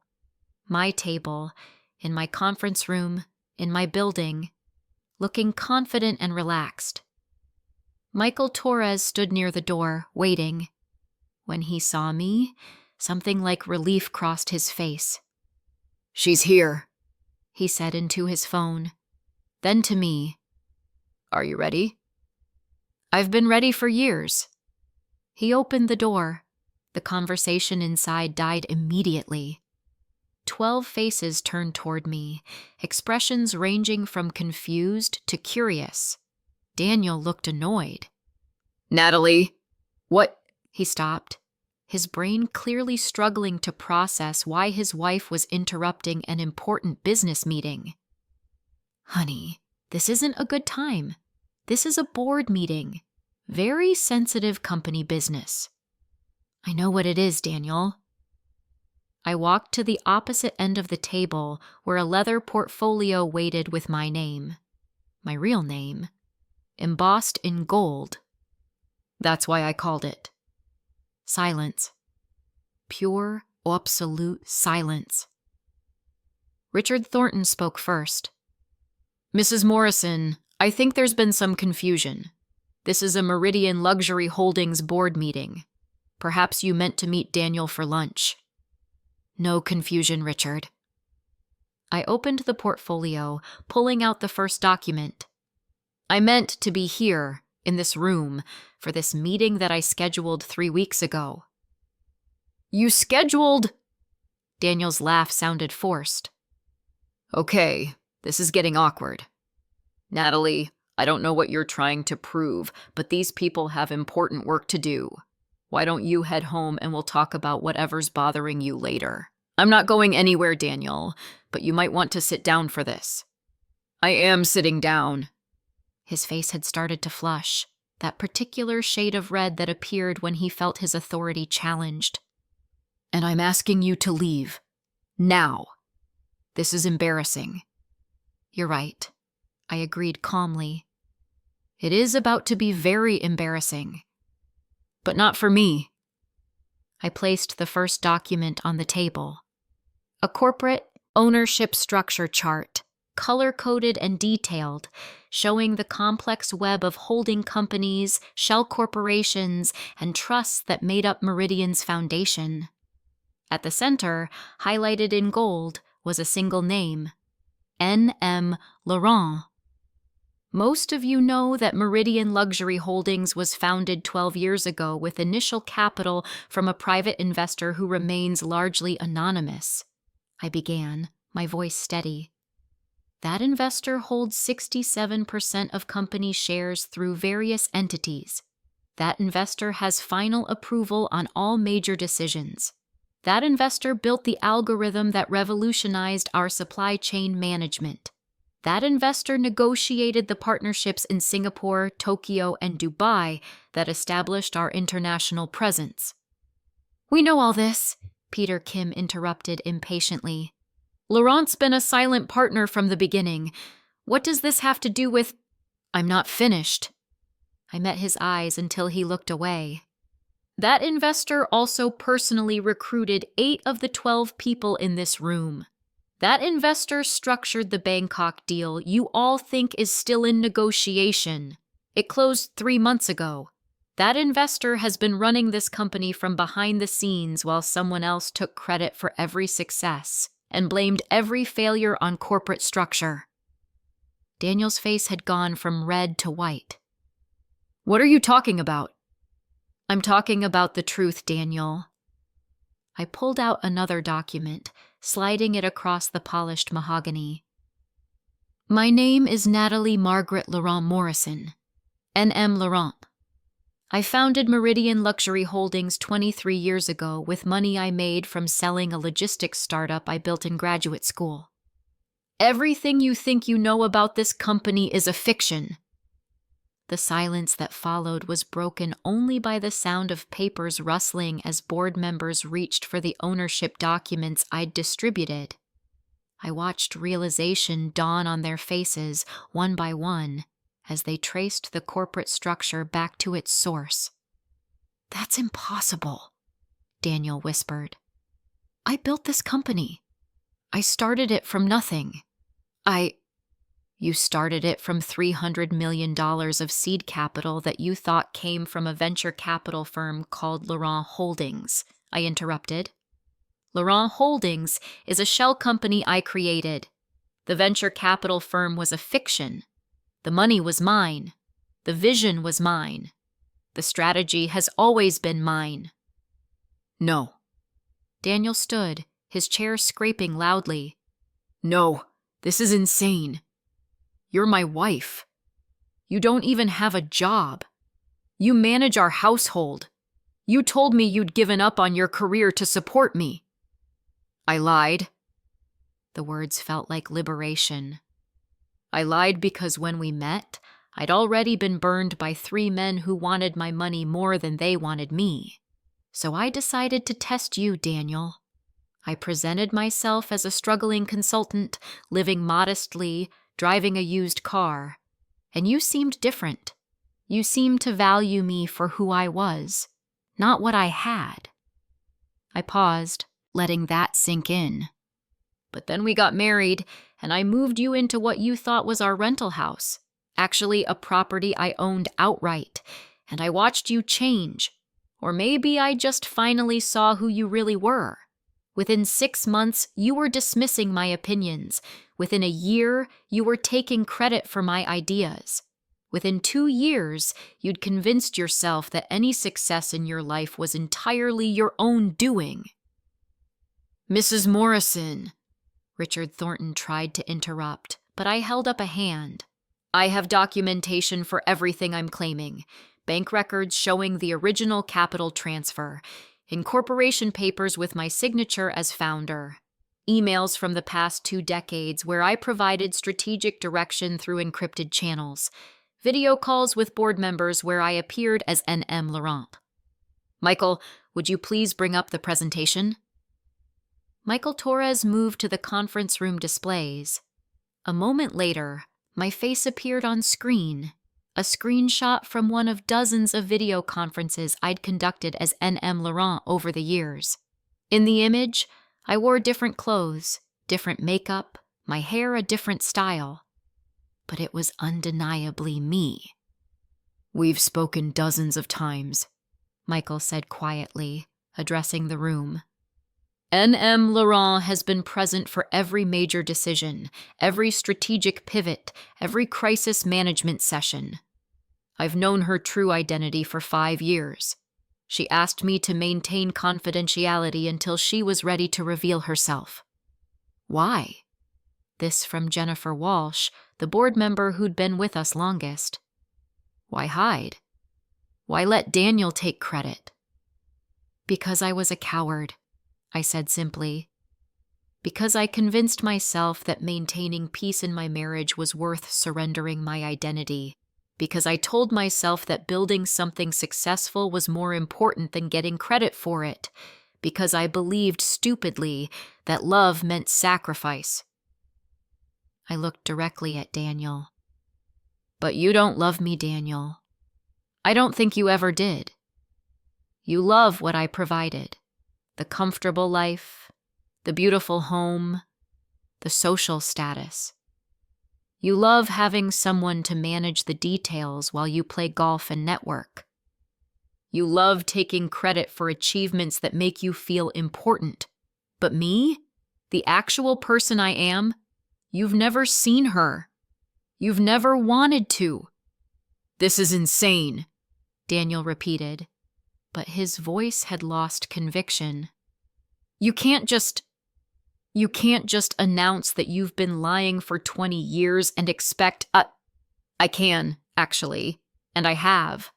my table, in my conference room, in my building, looking confident and relaxed. Michael Torres stood near the door, waiting. When he saw me, something like relief crossed his face. "She's here," he said into his phone. Then to me, "Are you ready?" "I've been ready for years." He opened the door. The conversation inside died immediately. 12 faces turned toward me, expressions ranging from confused to curious. Daniel looked annoyed. "Natalie, what—" He stopped, his brain clearly struggling to process why his wife was interrupting an important business meeting. "Honey, this isn't a good time. This is a board meeting. Very sensitive company business." "I know what it is, Daniel." I walked to the opposite end of the table where a leather portfolio waited with my name. My real name. Embossed in gold. That's why I called it. Silence. Pure, absolute silence. Richard Thornton spoke first. "Mrs. Morrison, I think there's been some confusion. This is a Meridian Luxury Holdings board meeting. Perhaps you meant to meet Daniel for lunch." "No confusion, Richard." I opened the portfolio, pulling out the first document. "I meant to be here, in this room, for this meeting that I scheduled 3 weeks ago." "You scheduled—" Daniel's laugh sounded forced. "Okay, this is getting awkward. Natalie, I don't know what you're trying to prove, but these people have important work to do. Why don't you head home and we'll talk about whatever's bothering you later?" "I'm not going anywhere, Daniel, but you might want to sit down for this." "I am sitting down." His face had started to flush, that particular shade of red that appeared when he felt his authority challenged. "And I'm asking you to leave. Now. This is embarrassing." "You're right," I agreed calmly. "It is about to be very embarrassing. But not for me." I placed the first document on the table. A corporate ownership structure chart, color-coded and detailed, showing the complex web of holding companies, shell corporations, and trusts that made up Meridian's foundation. At the center, highlighted in gold, was a single name, N.M. Laurent. Most of you know that Meridian Luxury Holdings was founded 12 years ago with initial capital from a private investor who remains largely anonymous. I began, my voice steady. That investor holds 67% of company shares through various entities. That investor has final approval on all major decisions. That investor built the algorithm that revolutionized our supply chain management. That investor negotiated the partnerships in Singapore, Tokyo, and Dubai that established our international presence. "We know all this," Peter Kim interrupted impatiently. "Laurent's been a silent partner from the beginning. What does this have to do with—" "I'm not finished." I met his eyes until he looked away. "That investor also personally recruited 8 of the 12 people in this room. That investor structured the Bangkok deal you all think is still in negotiation. It closed 3 months ago. That investor has been running this company from behind the scenes while someone else took credit for every success and blamed every failure on corporate structure." Daniel's face had gone from red to white. "What are you talking about?" "I'm talking about the truth, Daniel." I pulled out another document, sliding it across the polished mahogany. "My name is Natalie Margaret Laurent Morrison, N.M. Laurent. I founded Meridian Luxury Holdings 23 years ago with money I made from selling a logistics startup I built in graduate school. Everything you think you know about this company is a fiction. The silence that followed was broken only by the sound of papers rustling as board members reached for the ownership documents I'd distributed. I watched realization dawn on their faces, one by one, as they traced the corporate structure back to its source. "That's impossible," Daniel whispered. "I built this company. I started it from nothing. You started it from $300 million of seed capital that you thought came from a venture capital firm called Laurent Holdings," I interrupted. "Laurent Holdings is a shell company I created. The venture capital firm was a fiction. The money was mine. The vision was mine. The strategy has always been mine." "No." Daniel stood, his chair scraping loudly. "No, this is insane. You're my wife. You don't even have a job. You manage our household. You told me you'd given up on your career to support me." "I lied." The words felt like liberation. "I lied because when we met, I'd already been burned by 3 men who wanted my money more than they wanted me. So I decided to test you, Daniel. I presented myself as a struggling consultant, living modestly, driving a used car, and you seemed different. You seemed to value me for who I was, not what I had." I paused, letting that sink in. "But then we got married, and I moved you into what you thought was our rental house, actually a property I owned outright, and I watched you change. Or maybe I just finally saw who you really were. Within 6 months, you were dismissing my opinions. Within a year, you were taking credit for my ideas. Within 2 years, you'd convinced yourself that any success in your life was entirely your own doing." "Mrs. Morrison," Richard Thornton tried to interrupt, but I held up a hand. "I have documentation for everything I'm claiming. Bank records showing the original capital transfer. Incorporation papers with my signature as founder. Emails from the past 2 decades where I provided strategic direction through encrypted channels. Video calls with board members where I appeared as N.M. Laurent. Michael, would you please bring up the presentation?" Michael Torres moved to the conference room displays. A moment later, my face appeared on screen, a screenshot from one of dozens of video conferences I'd conducted as N.M. Laurent over the years. In the image, I wore different clothes, different makeup, my hair a different style. But it was undeniably me. "We've spoken dozens of times," Michael said quietly, addressing the room. "N.M. Laurent has been present for every major decision, every strategic pivot, every crisis management session. I've known her true identity for 5 years. She asked me to maintain confidentiality until she was ready to reveal herself." "Why?" This from Jennifer Walsh, the board member who'd been with us longest. "Why hide? Why let Daniel take credit?" "Because I was a coward," I said simply. "Because I convinced myself that maintaining peace in my marriage was worth surrendering my identity. Because I told myself that building something successful was more important than getting credit for it. Because I believed stupidly that love meant sacrifice." I looked directly at Daniel. "But you don't love me, Daniel. I don't think you ever did. You love what I provided. The comfortable life, the beautiful home, the social status. You love having someone to manage the details while you play golf and network. You love taking credit for achievements that make you feel important. But me, the actual person I am, you've never seen her. You've never wanted to." "This is insane," Daniel repeated, but his voice had lost conviction. You can't just announce that you've been lying for 20 years and expect I can, actually, and I have.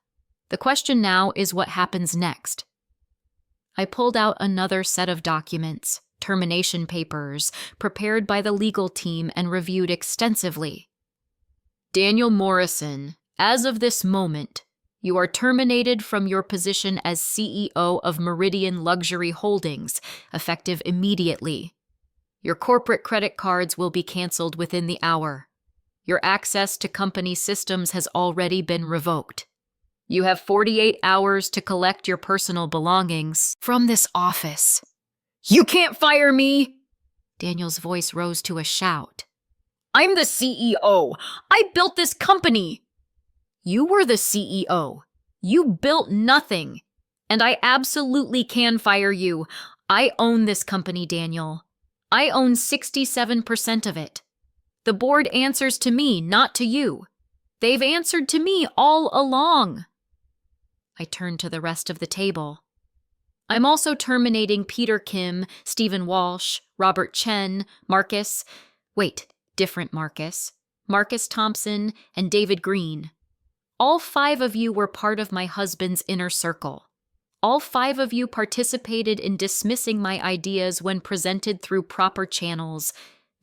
The question now is what happens next. I pulled out another set of documents, termination papers, prepared by the legal team and reviewed extensively. Daniel Morrison, as of this moment, you are terminated from your position as CEO of Meridian Luxury Holdings, effective immediately. Your corporate credit cards will be canceled within the hour. Your access to company systems has already been revoked. You have 48 hours to collect your personal belongings from this office. You can't fire me! Daniel's voice rose to a shout. I'm the CEO. I built this company. You were the CEO. You built nothing. And I absolutely can fire you. I own this company, Daniel. I own 67% of it. The board answers to me, not to you. They've answered to me all along. I turned to the rest of the table. I'm also terminating Peter Kim, Stephen Walsh, Robert Chen, different Marcus Thompson, and David Green. All 5 of you were part of my husband's inner circle. All 5 of you participated in dismissing my ideas when presented through proper channels,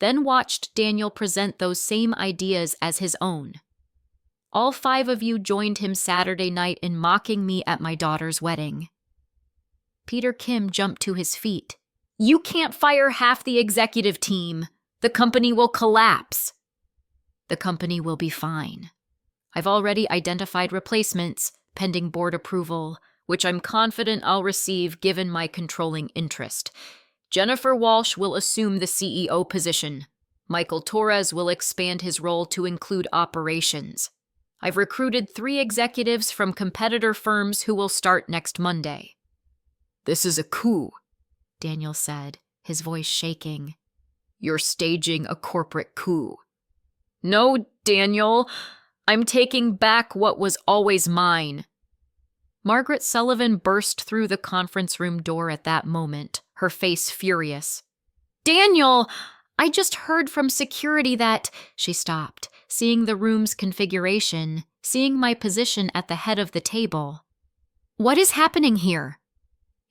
then watched Daniel present those same ideas as his own. All 5 of you joined him Saturday night in mocking me at my daughter's wedding. Peter Kim jumped to his feet. You can't fire half the executive team. The company will collapse. The company will be fine. I've already identified replacements, pending board approval, which I'm confident I'll receive given my controlling interest. Jennifer Walsh will assume the CEO position. Michael Torres will expand his role to include operations. I've recruited 3 executives from competitor firms who will start next Monday. This is a coup, Daniel said, his voice shaking. You're staging a corporate coup. No, Daniel. I'm taking back what was always mine. Margaret Sullivan burst through the conference room door at that moment, her face furious. Daniel, I just heard from security that… She stopped, seeing the room's configuration, seeing my position at the head of the table. What is happening here?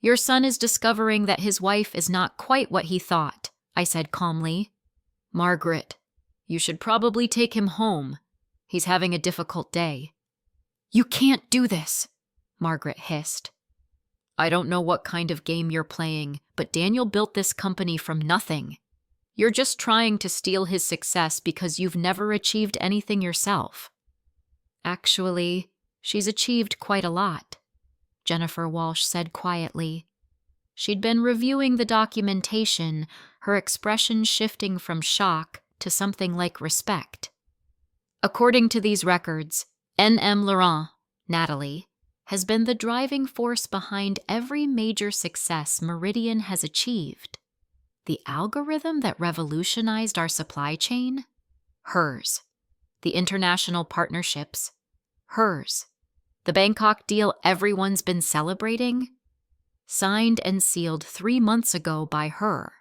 Your son is discovering that his wife is not quite what he thought, I said calmly. Margaret, you should probably take him home. He's having a difficult day. You can't do this, Margaret hissed. I don't know what kind of game you're playing, but Daniel built this company from nothing. You're just trying to steal his success because you've never achieved anything yourself. Actually, she's achieved quite a lot, Jennifer Walsh said quietly. She'd been reviewing the documentation, her expression shifting from shock to something like respect. According to these records, N.M. Laurent, Natalie, has been the driving force behind every major success Meridian has achieved. The algorithm that revolutionized our supply chain? Hers. The international partnerships? Hers. The Bangkok deal everyone's been celebrating? Signed and sealed 3 months ago by her.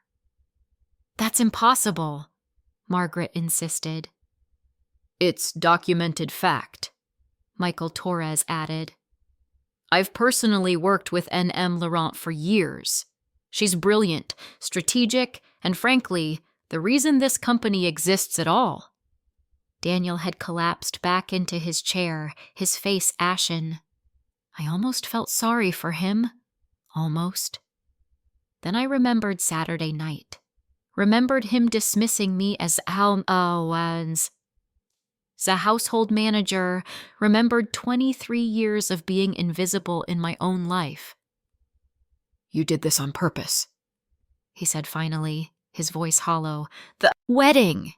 That's impossible, Margaret insisted. It's documented fact, Michael Torres added. I've personally worked with N.M. Laurent for years. She's brilliant, strategic, and frankly, the reason this company exists at all. Daniel had collapsed back into his chair, his face ashen. I almost felt sorry for him. Almost. Then I remembered Saturday night. Remembered him dismissing me as the household manager, remembered 23 years of being invisible in my own life. You did this on purpose, he said finally, his voice hollow. The wedding!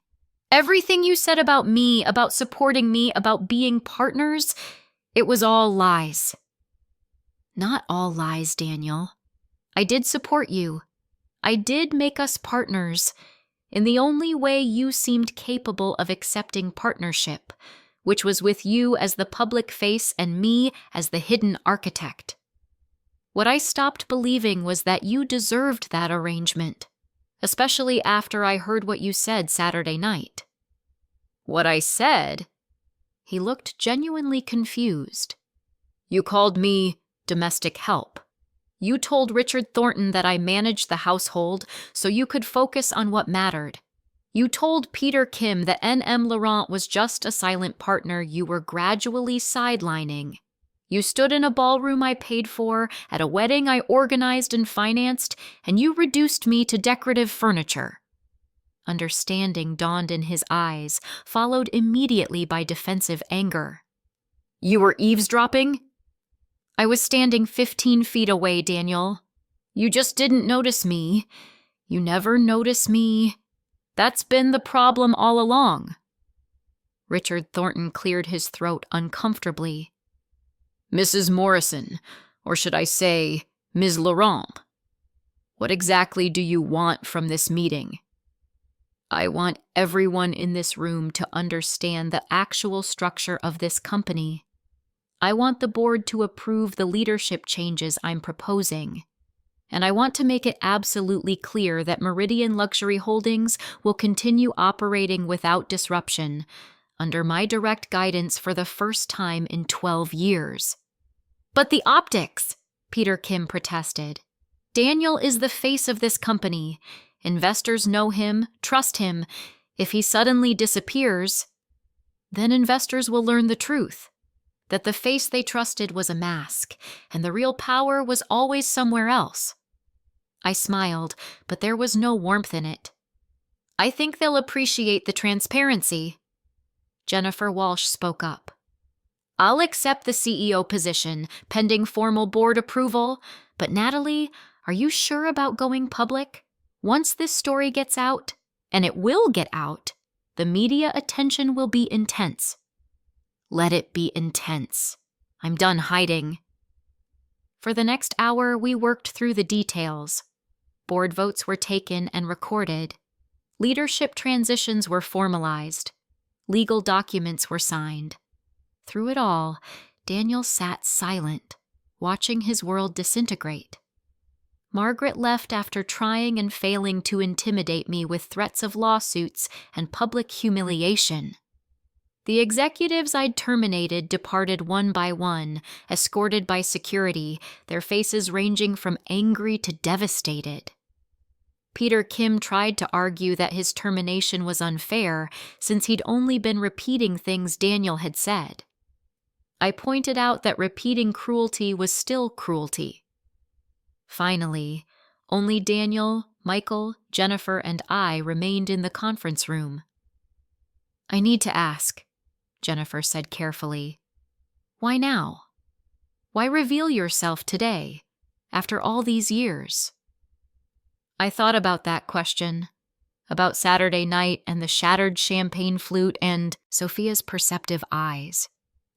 Everything you said about me, about supporting me, about being partners, it was all lies. Not all lies, Daniel. I did support you. I did make us partners, in the only way you seemed capable of accepting partnership, which was with you as the public face and me as the hidden architect. What I stopped believing was that you deserved that arrangement, especially after I heard what you said Saturday night. What I said? He looked genuinely confused. You called me domestic help. You told Richard Thornton that I managed the household so you could focus on what mattered. You told Peter Kim that N.M. Laurent was just a silent partner you were gradually sidelining. You stood in a ballroom I paid for, at a wedding I organized and financed, and you reduced me to decorative furniture. Understanding dawned in his eyes, followed immediately by defensive anger. You were eavesdropping? I was standing 15 feet away, Daniel. You just didn't notice me. You never notice me. That's been the problem all along. Richard Thornton cleared his throat uncomfortably. Mrs. Morrison, or should I say, Ms. Laurent, what exactly do you want from this meeting? I want everyone in this room to understand the actual structure of this company. I want the board to approve the leadership changes I'm proposing. And I want to make it absolutely clear that Meridian Luxury Holdings will continue operating without disruption, under my direct guidance for the first time in 12 years. But the optics, Peter Kim protested. Daniel is the face of this company. Investors know him, trust him. If he suddenly disappears, then investors will learn the truth, that the face they trusted was a mask, and the real power was always somewhere else. I smiled, but there was no warmth in it. I think they'll appreciate the transparency. Jennifer Walsh spoke up. I'll accept the CEO position, pending formal board approval, but Natalie, are you sure about going public? Once this story gets out, and it will get out, the media attention will be intense. Let it be intense. I'm done hiding. For the next hour, we worked through the details. Board votes were taken and recorded. Leadership transitions were formalized. Legal documents were signed. Through it all, Daniel sat silent, watching his world disintegrate. Margaret left after trying and failing to intimidate me with threats of lawsuits and public humiliation. The executives I'd terminated departed one by one, escorted by security, their faces ranging from angry to devastated. Peter Kim tried to argue that his termination was unfair since he'd only been repeating things Daniel had said. I pointed out that repeating cruelty was still cruelty. Finally, only Daniel, Michael, Jennifer, and I remained in the conference room. I need to ask, Jennifer said carefully. Why now? Why reveal yourself today, after all these years? I thought about that question, about Saturday night and the shattered champagne flute and Sophia's perceptive eyes,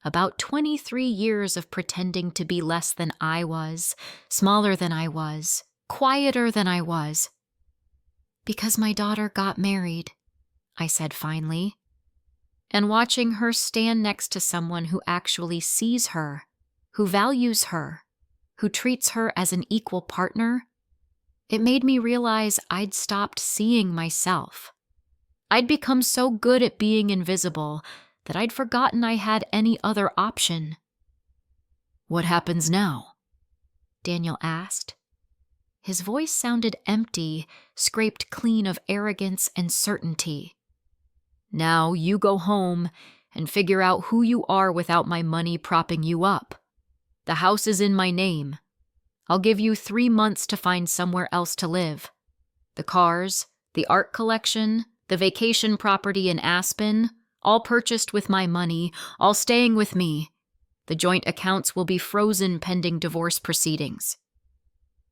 about 23 years of pretending to be less than I was, smaller than I was, quieter than I was. Because my daughter got married, I said finally. And watching her stand next to someone who actually sees her, who values her, who treats her as an equal partner, it made me realize I'd stopped seeing myself. I'd become so good at being invisible that I'd forgotten I had any other option. What happens now? Daniel asked. His voice sounded empty, scraped clean of arrogance and certainty. Now you go home and figure out who you are without my money propping you up. The house is in my name. I'll give you 3 months to find somewhere else to live. The cars, the art collection, the vacation property in Aspen, all purchased with my money, all staying with me. The joint accounts will be frozen pending divorce proceedings.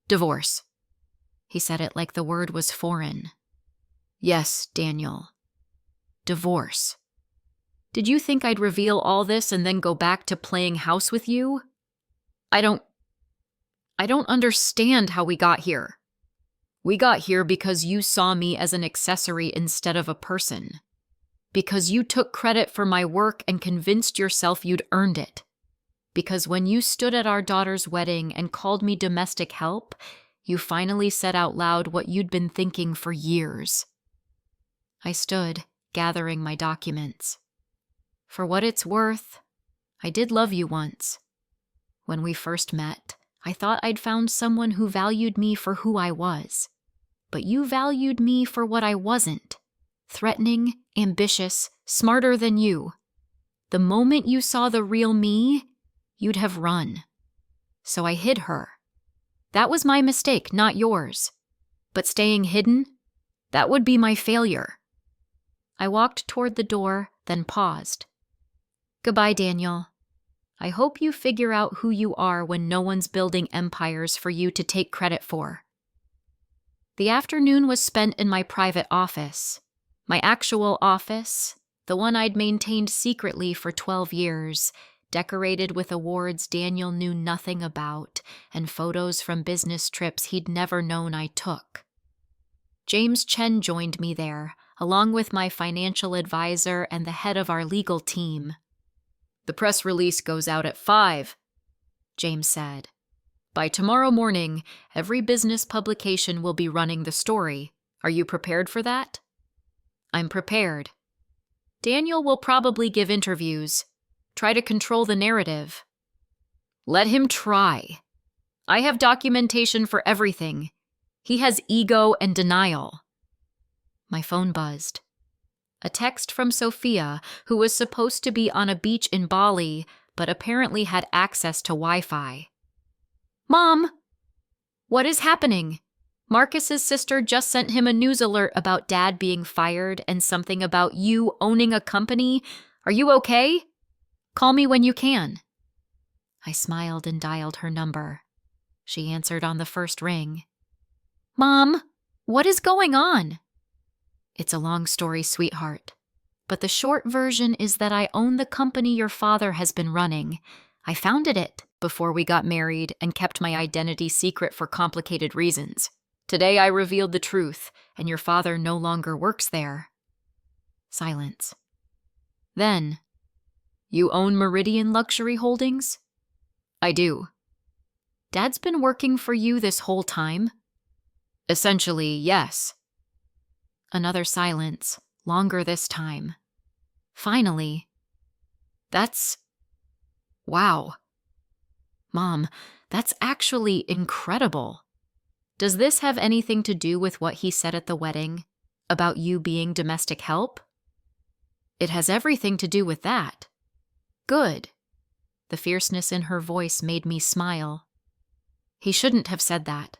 Divorce. He said it like the word was foreign. Yes, Daniel. Divorce. Did you think I'd reveal all this and then go back to playing house with you? I don't understand how we got here. We got here because you saw me as an accessory instead of a person. Because you took credit for my work and convinced yourself you'd earned it. Because when you stood at our daughter's wedding and called me domestic help, you finally said out loud what you'd been thinking for years. I stood, gathering my documents. For what it's worth, I did love you once. When we first met, I thought I'd found someone who valued me for who I was. But you valued me for what I wasn't. Threatening, ambitious, smarter than you. The moment you saw the real me, you'd have run. So I hid her. That was my mistake, not yours. But staying hidden, that would be my failure. I walked toward the door, then paused. Goodbye, Daniel. I hope you figure out who you are when no one's building empires for you to take credit for. The afternoon was spent in my private office. My actual office, the one I'd maintained secretly for 12 years, decorated with awards Daniel knew nothing about and photos from business trips he'd never known I took. James Chen joined me there, along with my financial advisor and the head of our legal team. The press release goes out at 5, James said. By tomorrow morning, every business publication will be running the story. Are you prepared for that? I'm prepared. Daniel will probably give interviews. Try to control the narrative. Let him try. I have documentation for everything. He has ego and denial. My phone buzzed. A text from Sophia, who was supposed to be on a beach in Bali, but apparently had access to Wi-Fi. Mom! What is happening? Marcus's sister just sent him a news alert about Dad being fired and something about you owning a company. Are you okay? Call me when you can. I smiled and dialed her number. She answered on the first ring. Mom, what is going on? It's a long story, sweetheart. But the short version is that I own the company your father has been running. I founded it before we got married and kept my identity secret for complicated reasons. Today I revealed the truth, and your father no longer works there. Silence. Then, you own Meridian Luxury Holdings? I do. Dad's been working for you this whole time? Essentially, yes. Another silence, longer this time. Finally, wow. Mom, that's actually incredible. Does this have anything to do with what he said at the wedding, about you being domestic help? It has everything to do with that. Good. The fierceness in her voice made me smile. He shouldn't have said that.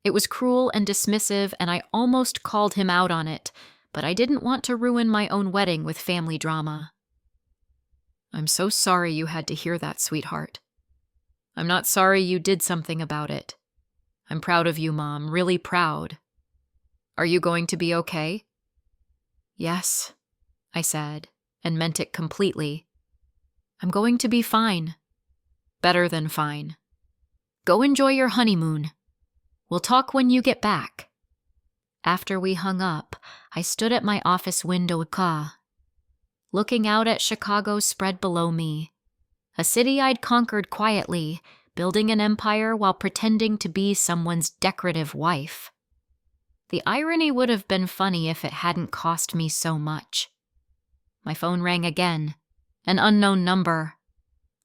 It was cruel and dismissive, and I almost called him out on it, but I didn't want to ruin my own wedding with family drama. I'm so sorry you had to hear that, sweetheart. I'm not sorry you did something about it. I'm proud of you, Mom, really proud. Are you going to be okay? Yes, I said, and meant it completely. I'm going to be fine. Better than fine. Go enjoy your honeymoon. We'll talk when you get back. After we hung up, I stood at my office window, looking out at Chicago spread below me. A city I'd conquered quietly, building an empire while pretending to be someone's decorative wife. The irony would have been funny if it hadn't cost me so much. My phone rang again. An unknown number.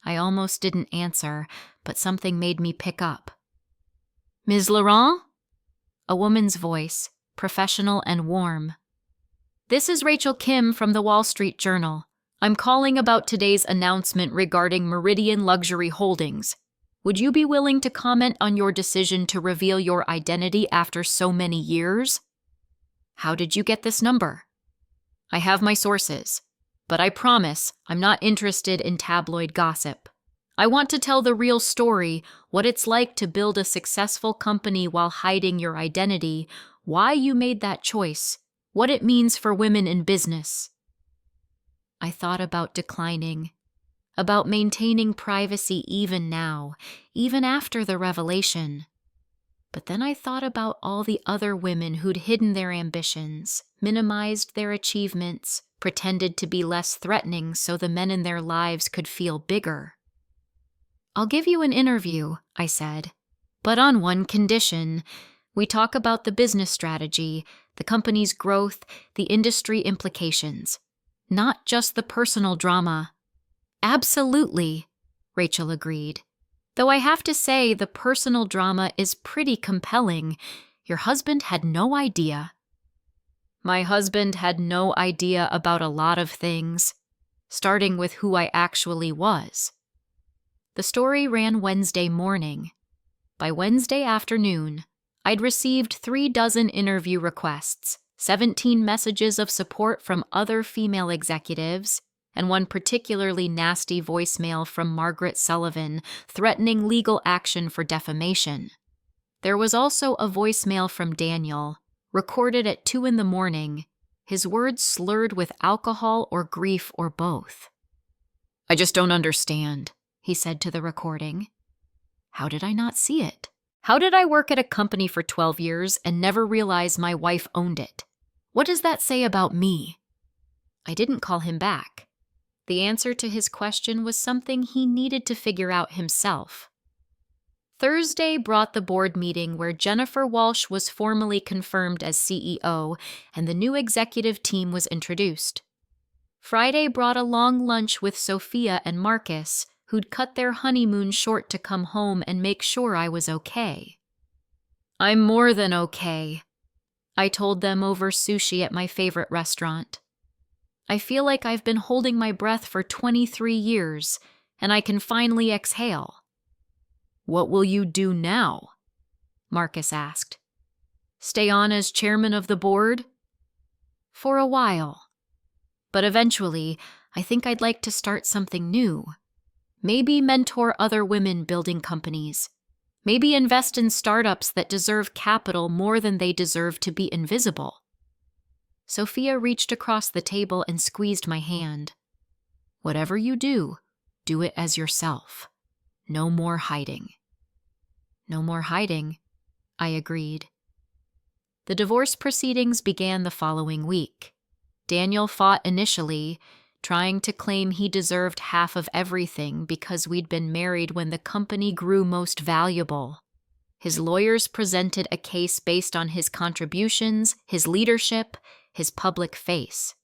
I almost didn't answer, but something made me pick up. Ms. Laurent? A woman's voice, professional and warm. This is Rachel Kim from the Wall Street Journal. I'm calling about today's announcement regarding Meridian Luxury Holdings. Would you be willing to comment on your decision to reveal your identity after so many years? How did you get this number? I have my sources, but I promise I'm not interested in tabloid gossip. I want to tell the real story, what it's like to build a successful company while hiding your identity, why you made that choice, what it means for women in business. I thought about declining, about maintaining privacy even now, even after the revelation. But then I thought about all the other women who'd hidden their ambitions, minimized their achievements, pretended to be less threatening so the men in their lives could feel bigger. I'll give you an interview, I said, but on one condition. We talk about the business strategy, the company's growth, the industry implications, not just the personal drama. Absolutely, Rachel agreed. Though I have to say the personal drama is pretty compelling. Your husband had no idea. My husband had no idea about a lot of things, starting with who I actually was. The story ran Wednesday morning. By Wednesday afternoon, I'd received 36 interview requests, 17 messages of support from other female executives, and one particularly nasty voicemail from Margaret Sullivan threatening legal action for defamation. There was also a voicemail from Daniel, recorded at 2 a.m, his words slurred with alcohol or grief or both. "I just don't understand," he said to the recording. How did I not see it? How did I work at a company for 12 years and never realize my wife owned it? What does that say about me? I didn't call him back. The answer to his question was something he needed to figure out himself. Thursday brought the board meeting where Jennifer Walsh was formally confirmed as CEO and the new executive team was introduced. Friday brought a long lunch with Sophia and Marcus, who'd cut their honeymoon short to come home and make sure I was okay. "I'm more than okay," I told them over sushi at my favorite restaurant. "I feel like I've been holding my breath for 23 years, and I can finally exhale." "What will you do now?" Marcus asked. "Stay on as chairman of the board?" "For a while. But eventually, I think I'd like to start something new. Maybe mentor other women building companies. Maybe invest in startups that deserve capital more than they deserve to be invisible." Sophia reached across the table and squeezed my hand. "Whatever you do it as yourself. No more hiding." "No more hiding," I agreed. The divorce proceedings began the following week. Daniel fought initially, trying to claim he deserved half of everything because we'd been married when the company grew most valuable. His lawyers presented a case based on his contributions, his leadership, his public face.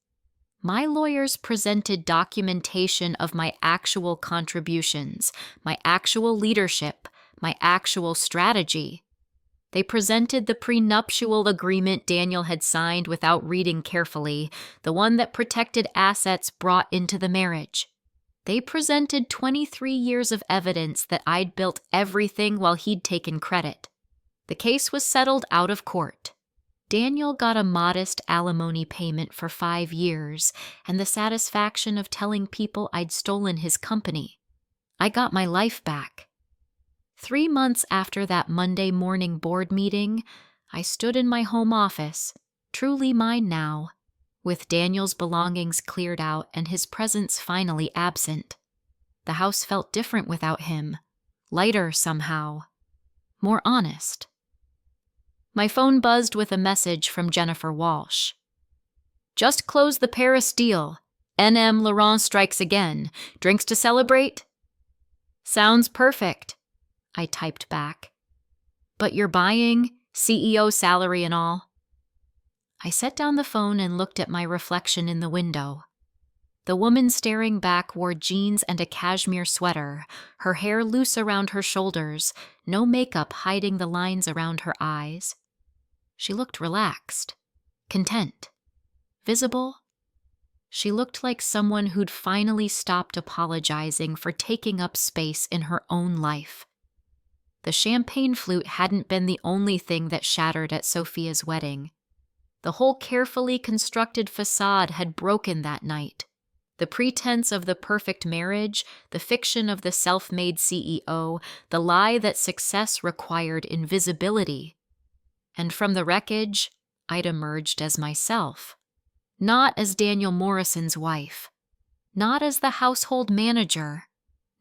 My lawyers presented documentation of my actual contributions, my actual leadership, my actual strategy. They presented the prenuptial agreement Daniel had signed without reading carefully, the one that protected assets brought into the marriage. They presented 23 years of evidence that I'd built everything while he'd taken credit. The case was settled out of court. Daniel got a modest alimony payment for 5 years and the satisfaction of telling people I'd stolen his company. I got my life back. 3 months after that Monday morning board meeting, I stood in my home office, truly mine now, with Daniel's belongings cleared out and his presence finally absent. The house felt different without him, lighter somehow, more honest. My phone buzzed with a message from Jennifer Walsh. "Just closed the Paris deal. NM Laurent strikes again. Drinks to celebrate?" "Sounds perfect," I typed back. "But you're buying, CEO salary and all." I set down the phone and looked at my reflection in the window. The woman staring back wore jeans and a cashmere sweater, her hair loose around her shoulders, no makeup hiding the lines around her eyes. She looked relaxed, content, visible. She looked like someone who'd finally stopped apologizing for taking up space in her own life. The champagne flute hadn't been the only thing that shattered at Sophia's wedding. The whole carefully constructed facade had broken that night. The pretense of the perfect marriage, the fiction of the self-made CEO, the lie that success required invisibility. And from the wreckage, I'd emerged as myself. Not as Daniel Morrison's wife. Not as the household manager.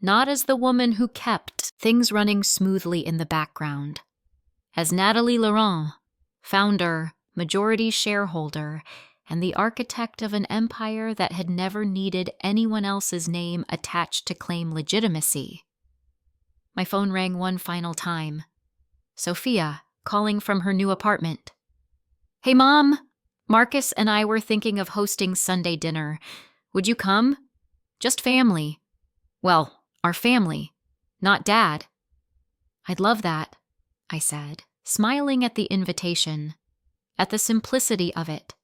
Not as the woman who kept things running smoothly in the background. As Natalie Laurent, founder, majority shareholder, and the architect of an empire that had never needed anyone else's name attached to claim legitimacy. My phone rang one final time. Sophia, calling from her new apartment. "Hey, Mom! Marcus and I were thinking of hosting Sunday dinner. Would you come? Just family. Well, our family, not Dad." I'd love that, I said, smiling at the invitation, at the simplicity of it,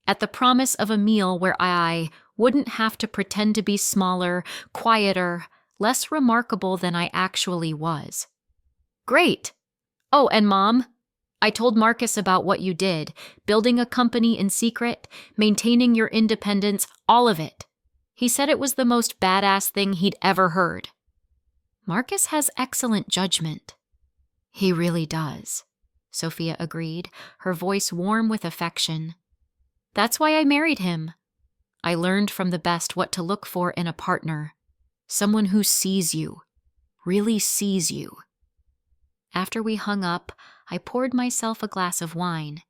at the promise of a meal where I wouldn't have to pretend to be smaller, quieter, less remarkable than I actually was. Great! Oh, and Mom, I told Marcus about what you did, building a company in secret, maintaining your independence, all of it. He said it was the most badass thing he'd ever heard. Marcus has excellent judgment. He really does, Sophia agreed, her voice warm with affection. That's why I married him. I learned from the best what to look for in a partner. Someone who sees you, really sees you. After we hung up, I poured myself a glass of wine.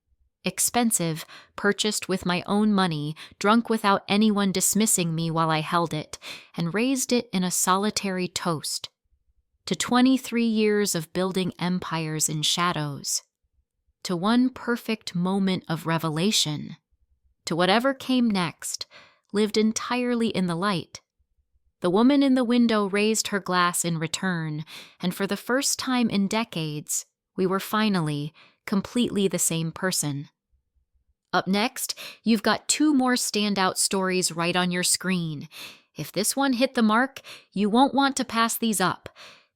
Expensive, purchased with my own money, drunk without anyone dismissing me while I held it, and raised it in a solitary toast. To 23 years of building empires in shadows. To one perfect moment of revelation. To whatever came next, lived entirely in the light. The woman in the window raised her glass in return, and for the first time in decades, we were finally, completely the same person. Up next, you've got 2 more standout stories right on your screen. If this one hit the mark, you won't want to pass these up.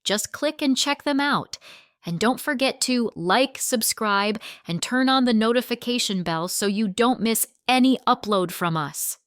Just click and check them out. And don't forget to like, subscribe, and turn on the notification bell so you don't miss any upload from us.